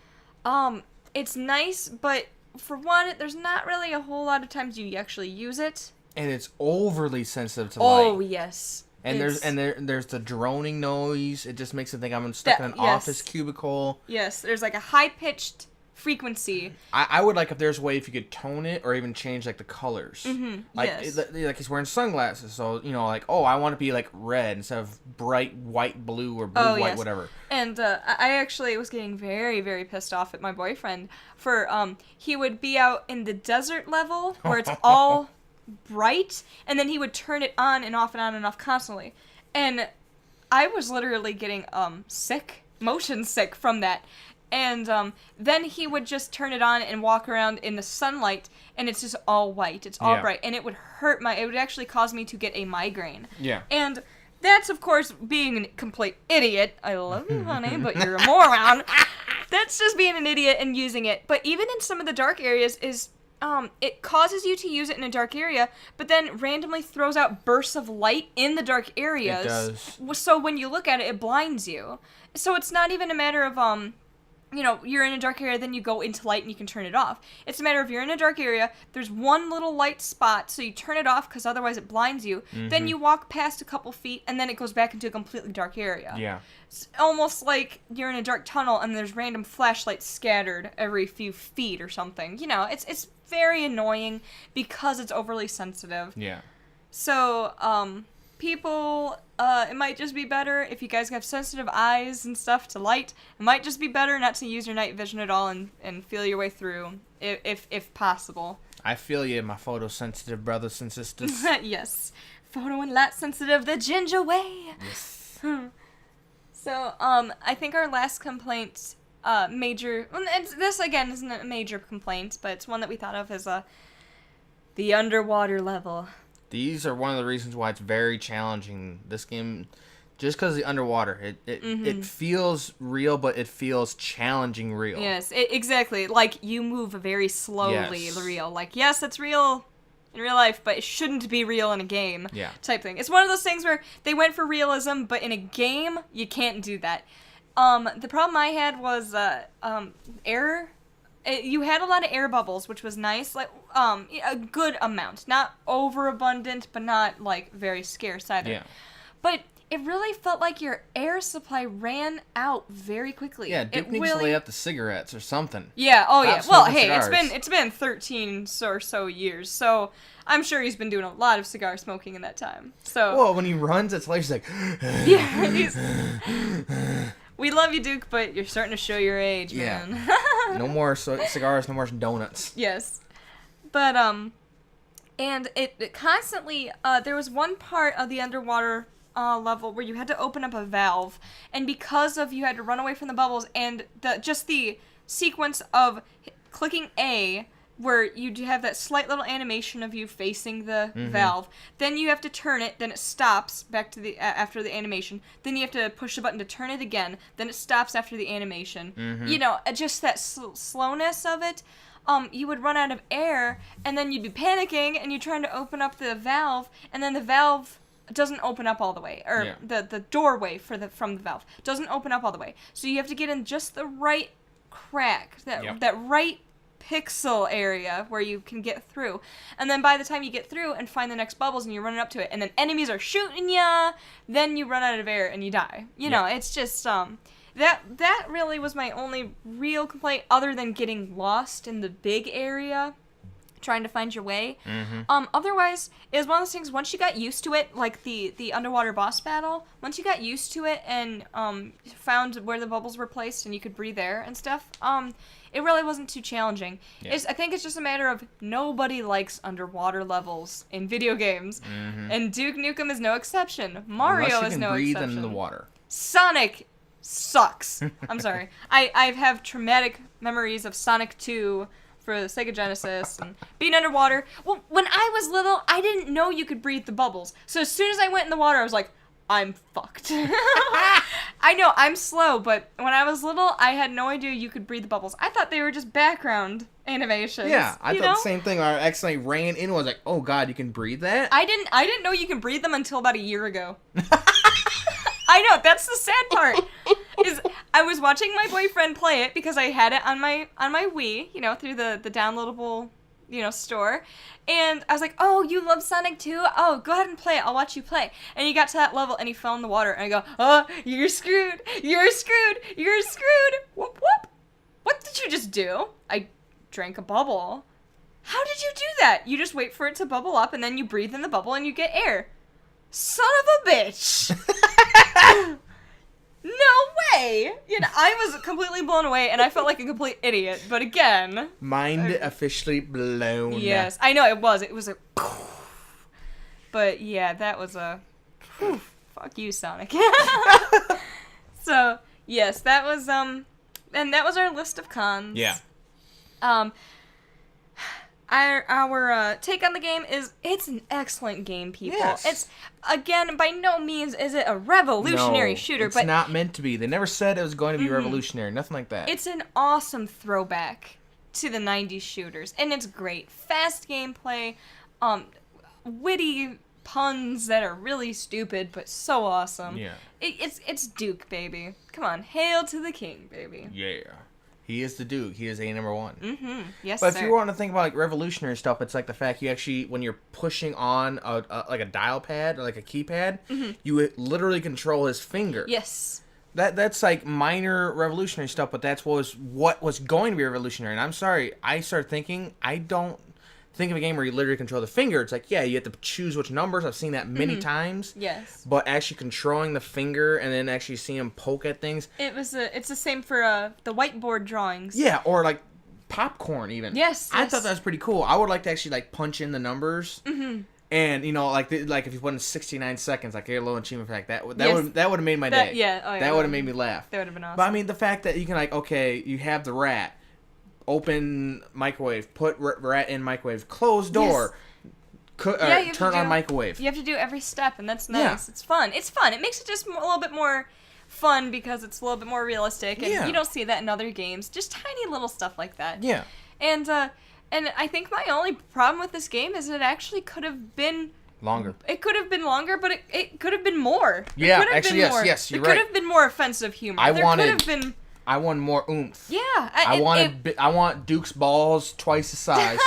It's nice, but for one, there's not really a whole lot of times you actually use it. And it's overly sensitive to light. Oh, yes. And there's the droning noise. It just makes it think I'm stuck in an office cubicle. Yes, there's like a high-pitched frequency. I would like if there's a way if you could tone it or even change like the colors. Mm-hmm. Like yes. Like he's wearing sunglasses, so like I want to be like red instead of bright white blue or blue white whatever. And I actually was getting very, very pissed off at my boyfriend for he would be out in the desert level where it's all bright, and then he would turn it on and off and on and off constantly, and I was literally getting motion sick from that. And then he would just turn it on and walk around in the sunlight, and it's just all white. It's all bright, and it would it would actually cause me to get a migraine. Yeah. And that's, of course, being a complete idiot. I love you, honey, but you're a moron. That's just being an idiot and using it. But even in some of the dark areas it causes you to use it in a dark area, but then randomly throws out bursts of light in the dark areas. It does. So when you look at it, it blinds you. So it's not even a matter of you're in a dark area, then you go into light and you can turn it off. It's a matter of you're in a dark area, there's one little light spot, so you turn it off because otherwise it blinds you. Mm-hmm. Then you walk past a couple feet, and then it goes back into a completely dark area. Yeah. It's almost like you're in a dark tunnel and there's random flashlights scattered every few feet or something. It's very annoying because it's overly sensitive. Yeah. So, people, it might just be better if you guys have sensitive eyes and stuff to light. It might just be better not to use your night vision at all and feel your way through, if possible. I feel you, my photosensitive brothers and sisters. Yes. Photo and light sensitive the ginger way. Yes. So, I think our last complaint, major, well, this again isn't a major complaint, but it's one that we thought of as the underwater level. These are one of the reasons why it's very challenging. This game, just because of the underwater, it feels real, but it feels challenging real. Yes, exactly. Like, you move very slowly real. Like, yes, it's real in real life, but it shouldn't be real in a game. Yeah. Type thing. It's one of those things where they went for realism, but in a game, you can't do that. The problem I had was, air. You had a lot of air bubbles, which was nice. Like, a good amount. Not overabundant, but not, like, very scarce either. Yeah. But it really felt like your air supply ran out very quickly. Yeah, Duke needs to lay up the cigarettes or something. Yeah, oh yeah. Well, hey, cigars. it's been 13 or so years, so I'm sure he's been doing a lot of cigar smoking in that time. So. Well, when he runs, it's like he's like. Yeah, he's. We love you, Duke, but you're starting to show your age, man. Yeah. No more cigars, no more donuts. Yes. But, and it constantly, there was one part of the underwater level where you had to open up a valve, and because of you had to run away from the bubbles, and the sequence of clicking A, where you have that slight little animation of you facing the valve, then you have to turn it, then it stops back to the after the animation, then you have to push the button to turn it again, then it stops after the animation. You know, just that slowness of it. You would run out of air, and then you'd be panicking, and you're trying to open up the valve, and then the valve doesn't open up all the way, or the doorway from the valve doesn't open up all the way. So you have to get in just the right crack, that right pixel area where you can get through. And then by the time you get through and find the next bubbles and you're running up to it, and then enemies are shooting ya, then you run out of air and you die. You know, it's just, that really was my only real complaint other than getting lost in the big area trying to find your way. Otherwise, it was one of those things, once you got used to it, like the underwater boss battle, once you got used to it and found where the bubbles were placed and you could breathe air and stuff, it really wasn't too challenging. I think it's just a matter of nobody likes underwater levels in video games, and Duke Nukem is no exception. Mario is no exception. Breathe in the water. Sonic sucks. I'm sorry. I have traumatic memories of Sonic 2 for the Sega Genesis and being underwater. Well, when I was little, I didn't know you could breathe the bubbles. So as soon as I went in the water, I was like, I'm fucked. I know, I'm slow, but when I was little, I had no idea you could breathe the bubbles. I thought they were just background animations. Yeah, I thought the same thing. I accidentally ran in and was like, oh god, you can breathe that? I didn't know you can breathe them until about a year ago. I know, that's the sad part. Is I was watching my boyfriend play it because I had it on my Wii, you know, through the downloadable, you know, store. And I was like, "Oh, you love Sonic 2? Oh, go ahead and play it. I'll watch you play." And he got to that level and he fell in the water and I go, "Oh, you're screwed. You're screwed. You're screwed." Whoop whoop. What did you just do? I drank a bubble. How did you do that? You just wait for it to bubble up and then you breathe in the bubble and you get air. Son of a bitch. No way! You know, I was completely blown away, and I felt like a complete idiot. But again, mind officially blown. Yes, I know it was. It was a. But yeah, that was a. Whew, fuck you, Sonic. So yes, that was and that was our list of cons. Yeah. Our take on the game is it's an excellent game, people. Yes. It's, again, by no means is it a revolutionary shooter, it's but not meant to be. They never said it was going to be revolutionary. Nothing like that. it's an awesome throwback to the 90s shooters, and it's great. Fast gameplay, witty puns that are really stupid but so awesome. Yeah. It's Duke, baby. Come on, hail to the king, baby. Yeah. He is the Duke. He is a number one. Yes, but sir. if you want to think about like revolutionary stuff, it's like the fact you actually, when you're pushing on like a dial pad or like a keypad, you literally control his finger. Yes. That's like minor revolutionary stuff, but that's what was going to be revolutionary. And I'm sorry, I started thinking, I don't think of a game where you literally control the finger. It's like, yeah, you have to choose which numbers. I've seen that many times. Yes. But actually controlling the finger and then actually seeing him poke at things. It's the same for the whiteboard drawings. Yeah, or like popcorn even. Yes. I thought that was pretty cool. I would like to actually like punch in the numbers. Mm-hmm. And, you know, like if you put in 69 seconds, like, get a little achievement for that would Yes. that would have made my day. Yeah. Oh, yeah. That would have made me laugh. That would have been awesome. But I mean, the fact that you can, like, okay, you have the rat, open microwave, put rat in microwave, close door, turn on microwave. You have to do every step, and that's nice. Yeah. It's fun. It's fun. It makes it just a little bit more fun because it's a little bit more realistic, and you don't see that in other games. Just tiny little stuff like that. Yeah. And I think my only problem with this game is it actually could have been longer. It could have been longer, but it could have been more. Yeah, actually, yes, you're right. It could have been more offensive humor. I wanted more oomph. Yeah. I want Duke's balls twice the size.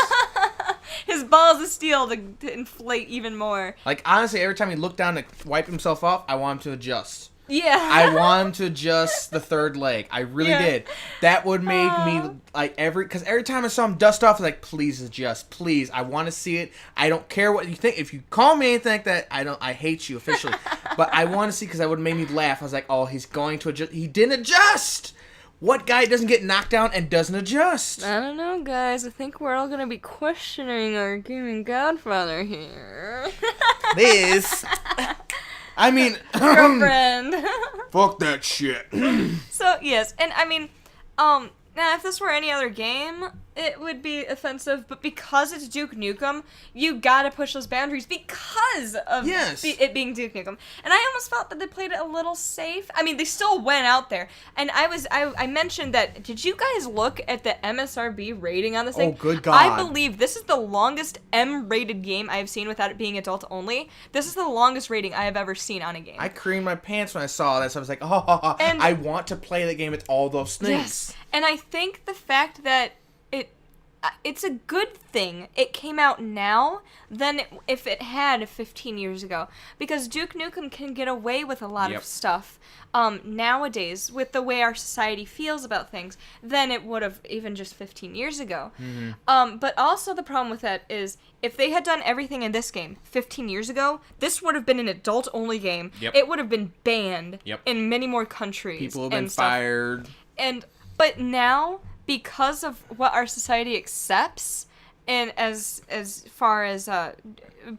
His balls of steel to inflate even more. Like, honestly, every time he looked down to wipe himself off, I want him to adjust. Yeah. I want him to adjust the third leg. I really did. That would make me, like, because every time I saw him dust off, I was like, please adjust. Please. I want to see it. I don't care what you think. If you call me anything like that, I hate you officially. But I want to see, because that would have made me laugh. I was like, oh, he's going to adjust. He didn't adjust! What guy doesn't get knocked down and doesn't adjust? I don't know, guys. I think we're all going to be questioning our gaming godfather here. This... I mean... Girlfriend. Fuck that shit. So, yes. And, I mean, now, if this were any other game, it would be offensive. But because it's Duke Nukem, you gotta push those boundaries because of it being Duke Nukem. And I almost felt that they played it a little safe. I mean, they still went out there. And I mentioned that, did you guys look at the MSRB rating on this thing? Oh, good God. I believe this is the longest M-rated game I have seen without it being adult only. This is the longest rating I have ever seen on a game. I creamed my pants when I saw this. I was like, oh, and I want to play the game with all those things. Yes. And I think the fact that it's a good thing it came out now than if it had 15 years ago. Because Duke Nukem can get away with a lot of stuff nowadays with the way our society feels about things than it would have even just 15 years ago. Mm-hmm. But also the problem with that is if they had done everything in this game 15 years ago, this would have been an adult-only game. Yep. It would have been banned in many more countries. People have been fired. But now, because of what our society accepts, and as far as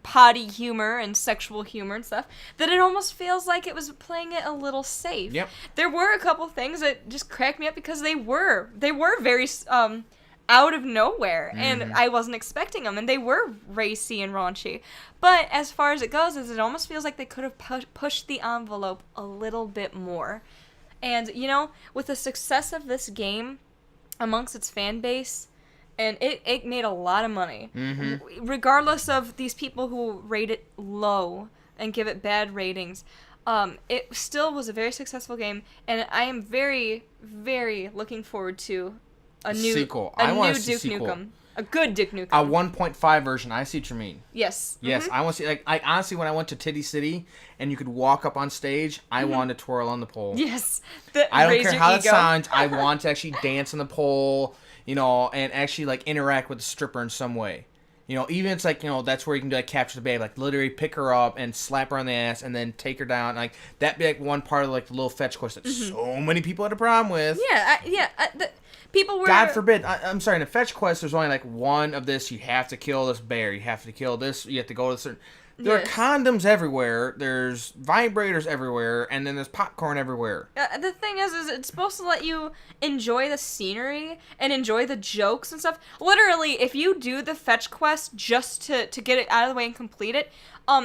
potty humor and sexual humor and stuff, that it almost feels like it was playing it a little safe. Yep. There were a couple things that just cracked me up because they were very out of nowhere, and I wasn't expecting them, and they were racy and raunchy. But as far as it goes, is it almost feels like they could have pushed the envelope a little bit more. And, you know, with the success of this game amongst its fan base, and it made a lot of money. Mm-hmm. Regardless of these people who rate it low and give it bad ratings, it still was a very successful game, and I am very, very looking forward to a new sequel. A new Duke Nukem. A good Duke Nukem. A 1.5 version. I see what you mean. Yes. Yes, mm-hmm. I want to see. Like, I honestly, when I went to Titty City and you could walk up on stage, I wanted to twirl on the pole. Yes. I don't care how it sounds. I want to actually dance on the pole, you know, and actually like interact with the stripper in some way. You know, even it's like, you know, that's where you can do like capture the babe, like literally pick her up and slap her on the ass and then take her down. Like that'd be like one part of like the little fetch quest that so many people had a problem with. Yeah, people were... God forbid. I'm sorry, in a fetch quest, there's only like one of this. You have to kill this bear. You have to kill this. You have to go to certain... There are condoms everywhere. There's vibrators everywhere. And then there's popcorn everywhere. The thing is it's supposed to let you enjoy the scenery and enjoy the jokes and stuff. Literally, if you do the fetch quest just to get it out of the way and complete it,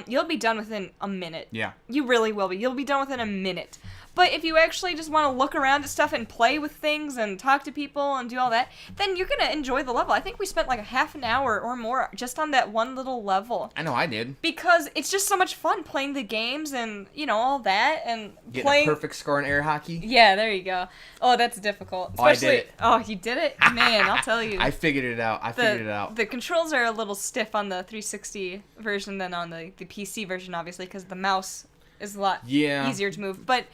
you'll be done within a minute. Yeah. You really will be. You'll be done within a minute. But if you actually just want to look around at stuff and play with things and talk to people and do all that, then you're going to enjoy the level. I think we spent like a half an hour or more just on that one little level. I know I did. Because it's just so much fun playing the games and, you know, all that. And getting a perfect score in air hockey. Yeah, there you go. Oh, that's difficult. Especially, I did it. Oh, you did it? Man, I'll tell you. I figured it out. The controls are a little stiff on the 360 version than on the PC version, obviously, because the mouse is a lot easier to move. But...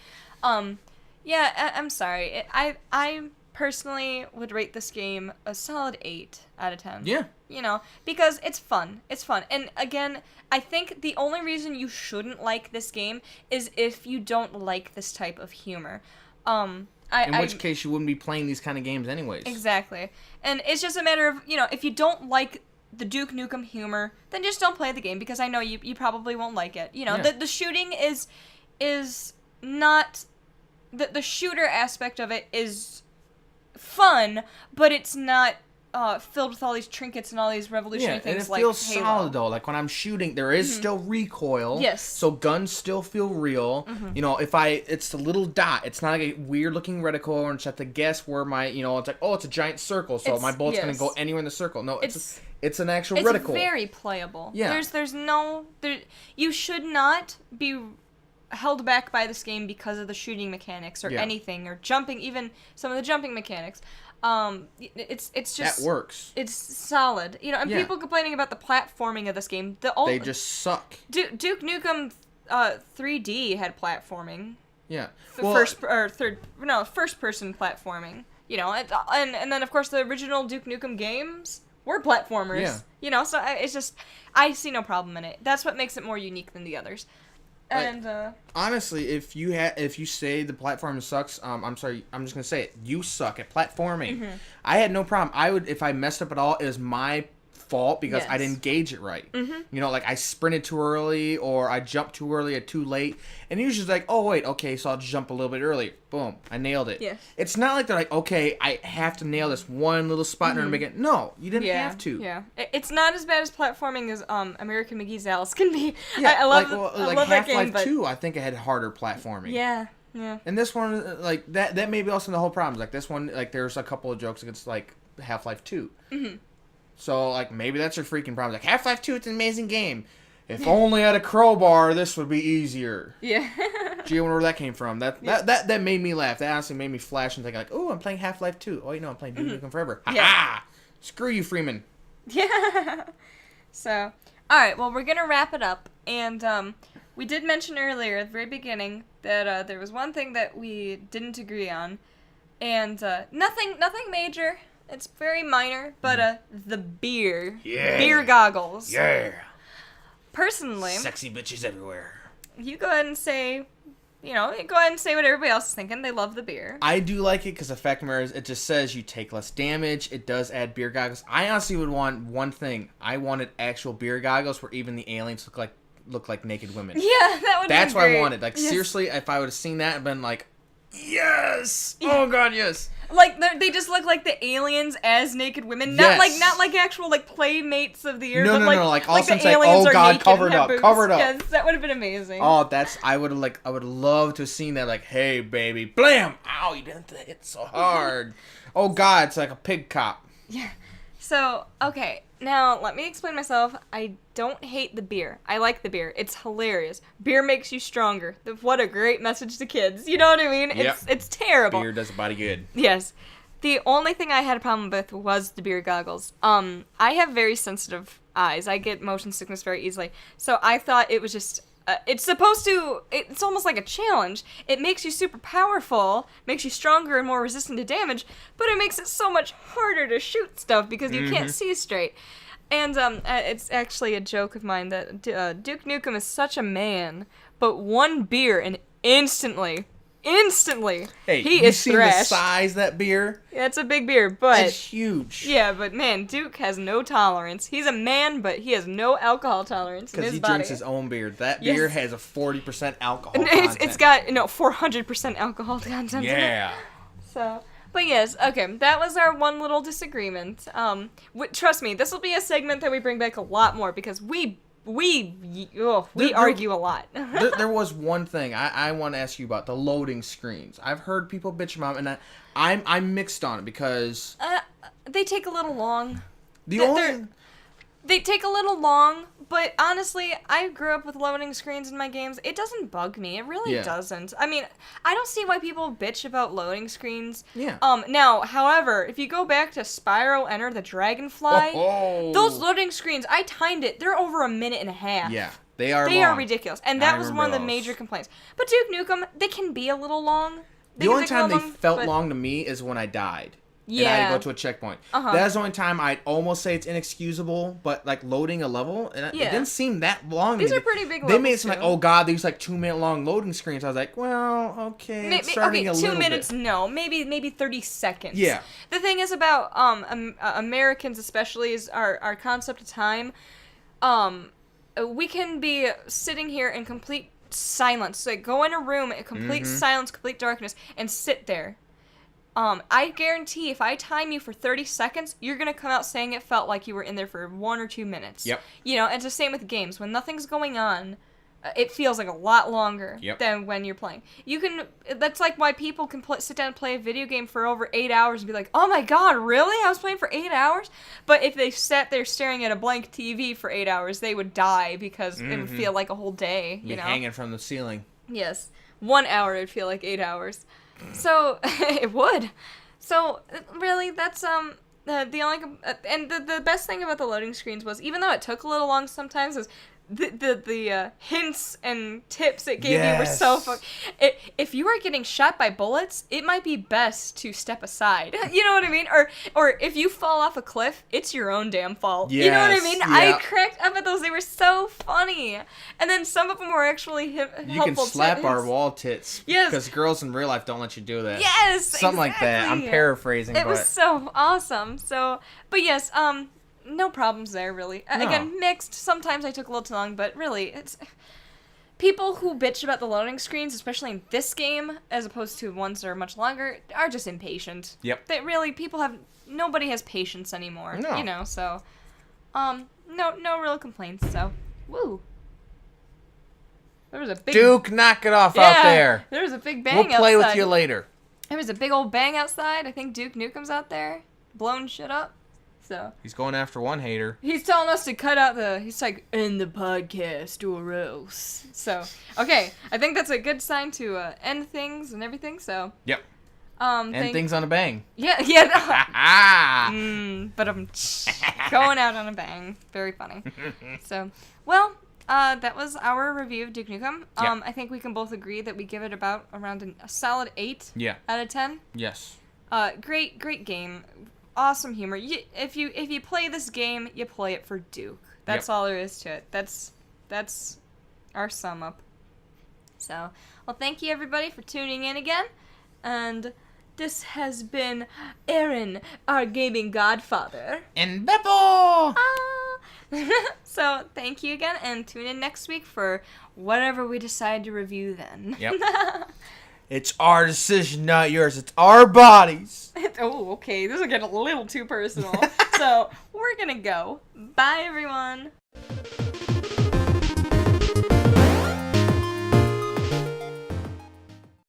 Yeah, I'm sorry. I personally would rate this game a solid 8 out of 10. Yeah. You know, because it's fun. It's fun. And again, I think the only reason you shouldn't like this game is if you don't like this type of humor. In which case you wouldn't be playing these kind of games anyways. Exactly. And it's just a matter of, you know, if you don't like the Duke Nukem humor, then just don't play the game, because I know you probably won't like it. You know, Yeah. the shooting is not... The shooter aspect of it is fun, but it's not filled with all these trinkets and all these revolutionary things and it like feels Halo. solid though. Like when I'm shooting, there is still recoil. Yes. So guns still feel real. You know, it's a little dot. It's not like a weird looking reticle, and just have to guess where my, you know, it's like, oh, it's a giant circle, so my bullet's gonna go anywhere in the circle. No, it's an actual reticle. It's very playable. Yeah. You should not be held back by this game because of the shooting mechanics or anything, or jumping, even some of the jumping mechanics. It's just that works. It's solid, you know. And people complaining about the platforming of this game. They just suck. Duke Nukem 3D had platforming. Yeah. First person platforming. You know, and then of course the original Duke Nukem games were platformers. Yeah. You know, so it's just, I see no problem in it. That's what makes it more unique than the others. And honestly, if you say the platform sucks, I'm sorry, I'm just gonna say it. You suck at platforming. I had no problem. I would, if I messed up at all, it was my fault because I didn't gauge it right. You know, like I sprinted too early, or I jumped too early or too late. And usually like, oh wait, okay, so I'll jump a little bit early. Boom, I nailed it. Yes. It's not like they're like, okay, I have to nail this one little spot in order to make it. No, you didn't have to. Yeah, it's not as bad as platforming as American McGee's Alice can be. Yeah, I love that game, Half-Life but 2, I think it had harder platforming. Yeah. And this one, like that may be also the whole problem. Like this one, like there's a couple of jokes against like Half-Life 2. So like maybe that's your freaking problem. Like Half-Life 2, it's an amazing game. If only I had a crowbar, this would be easier. Yeah. Gee, I wonder where that came from. That made me laugh. That honestly made me flash and think like, oh, I'm playing Half-Life 2. Oh, you know, I'm playing Duke Nukem Forever. Ha-ha! Screw you, Freeman. Yeah. So, all right. Well, we're gonna wrap it up, and we did mention earlier at the very beginning that there was one thing that we didn't agree on, and nothing major. It's very minor, but the beer. Yeah. Beer goggles. Yeah. Personally, Sexy bitches everywhere. you go ahead and say, what everybody else is thinking. They love the beer. I do like it because the fact of the matter is, it just says you take less damage. It does add beer goggles. I honestly would want one thing. I wanted actual beer goggles where even the aliens look like naked women. Yeah, that would That's be great. what I wanted. Like, seriously, if I would have seen that and been like, yes! Oh, God, yes! Like, they just look like the aliens as naked women. Yes. Not like actual, like, playmates of the earth. No, but no, like, no, like, like also the it's like, aliens oh, are God, naked cover and it have up, boobs. cover it up. Yes, that would have been amazing. Oh, I would love to have seen that, like, hey, baby, blam! Ow, you didn't hit so hard. Oh, God, it's like a pig cop. Yeah. So, okay, now let me explain myself. I don't hate the beer. I like the beer. It's hilarious. Beer makes you stronger. What a great message to kids. You know what I mean? Yep. It's terrible. Beer does a body good. Yes. The only thing I had a problem with was the beer goggles. I have very sensitive eyes. I get motion sickness very easily. So I thought it was just... it's almost like a challenge. It makes you super powerful, makes you stronger and more resistant to damage, but it makes it so much harder to shoot stuff because you can't see straight. And it's actually a joke of mine that Duke Nukem is such a man, but one beer and instantly, Hey, he you is seen thrashed. the size of that beer? Yeah, it's a big beer, but... It's huge. Yeah, but man, Duke has no tolerance. He's a man, but he has no alcohol tolerance in his Because he body. drinks his own beer. That Yes. beer has a 40% alcohol And content. it's got 400% alcohol content in it. Yeah. So, but yes, okay, that was our one little disagreement. Trust me, this will be a segment that we bring back a lot more because we argue a lot. there was one thing I want to ask you about, the loading screens. I've heard people bitch about them, and I'm mixed on it because They take a little long. They take a little long, but honestly, I grew up with loading screens in my games. It doesn't bug me. It really doesn't. I mean, I don't see why people bitch about loading screens. Yeah. Now, however, if you go back to Spyro Enter the Dragonfly, those loading screens, I timed it. They're over a minute and a half. Yeah, they are They long. are ridiculous. And that was one of the remember major those. complaints. But Duke Nukem, they can be a little long. The only time they felt long to me is when I died. Yeah. And I had to go to a checkpoint. That's the only time I'd almost say it's inexcusable, but like loading a level, and it didn't seem that long. These are pretty big levels. They made it seem like, oh god, these like 2-minute long loading screens. I was like, well, okay, it's starting a little 2 minutes, bit. No, maybe 30 seconds. Yeah. The thing is about Americans, especially, is our concept of time. We can be sitting here in complete silence, like go in a room in complete silence, complete darkness, and sit there. I guarantee if I time you for 30 seconds, you're going to come out saying it felt like you were in there for 1 or 2 minutes. Yep. You know, it's the same with games. When nothing's going on, it feels like a lot longer than when you're playing. That's like why people can sit down and play a video game for over 8 hours and be like, oh my god, really? I was playing for 8 hours? But if they sat there staring at a blank TV for 8 hours, they would die because it would feel like a whole day, you know? Hanging from the ceiling. Yes. 1 hour would feel like 8 hours. So, it would. So, really, that's, the only, and the best thing about the loading screens was, even though it took a little long sometimes, was the hints and tips it gave you were so fun. If you are getting shot by bullets, it might be best to step aside. You know what I mean? Or if you fall off a cliff, it's your own damn fault. You know what I mean? I cracked up at those. They were so funny. And then some of them were actually helpful. You can slap our wall tits. Yes. Because girls in real life don't let you do that. Yes, Something like that. I'm paraphrasing. It was so awesome. So, but yes, no problems there, really. No. Again, mixed. Sometimes I took a little too long, but really, it's... People who bitch about the loading screens, especially in this game, as opposed to ones that are much longer, are just impatient. Yep. That really, nobody has patience anymore. No. You know, so... No real complaints, so... Woo. There was a big... Duke, knock it off out there. There was a big bang outside. We'll play with you later. There was a big old bang outside. I think Duke Nukem's out there, blowing shit up. So he's going after one hater. He's telling us to cut out he's like, end the podcast or else. So, okay. I think that's a good sign to end things and everything, so. Yep. End things on a bang. Yeah. But I'm going out on a bang. Very funny. So, well, that was our review of Duke Nukem. I think we can both agree that we give it around a solid 8 out of 10. Yes. Great game. Awesome humor. If you play this game, you play it for Duke. That's all there is to it. That's our sum up. So, well, thank you everybody for tuning in again. And this has been Aaron, our gaming godfather. And Beppo! So, thank you again, and tune in next week for whatever we decide to review then. Yep. It's our decision, not yours. It's our bodies. Oh, okay. This is getting a little too personal. So, we're gonna go. Bye, everyone.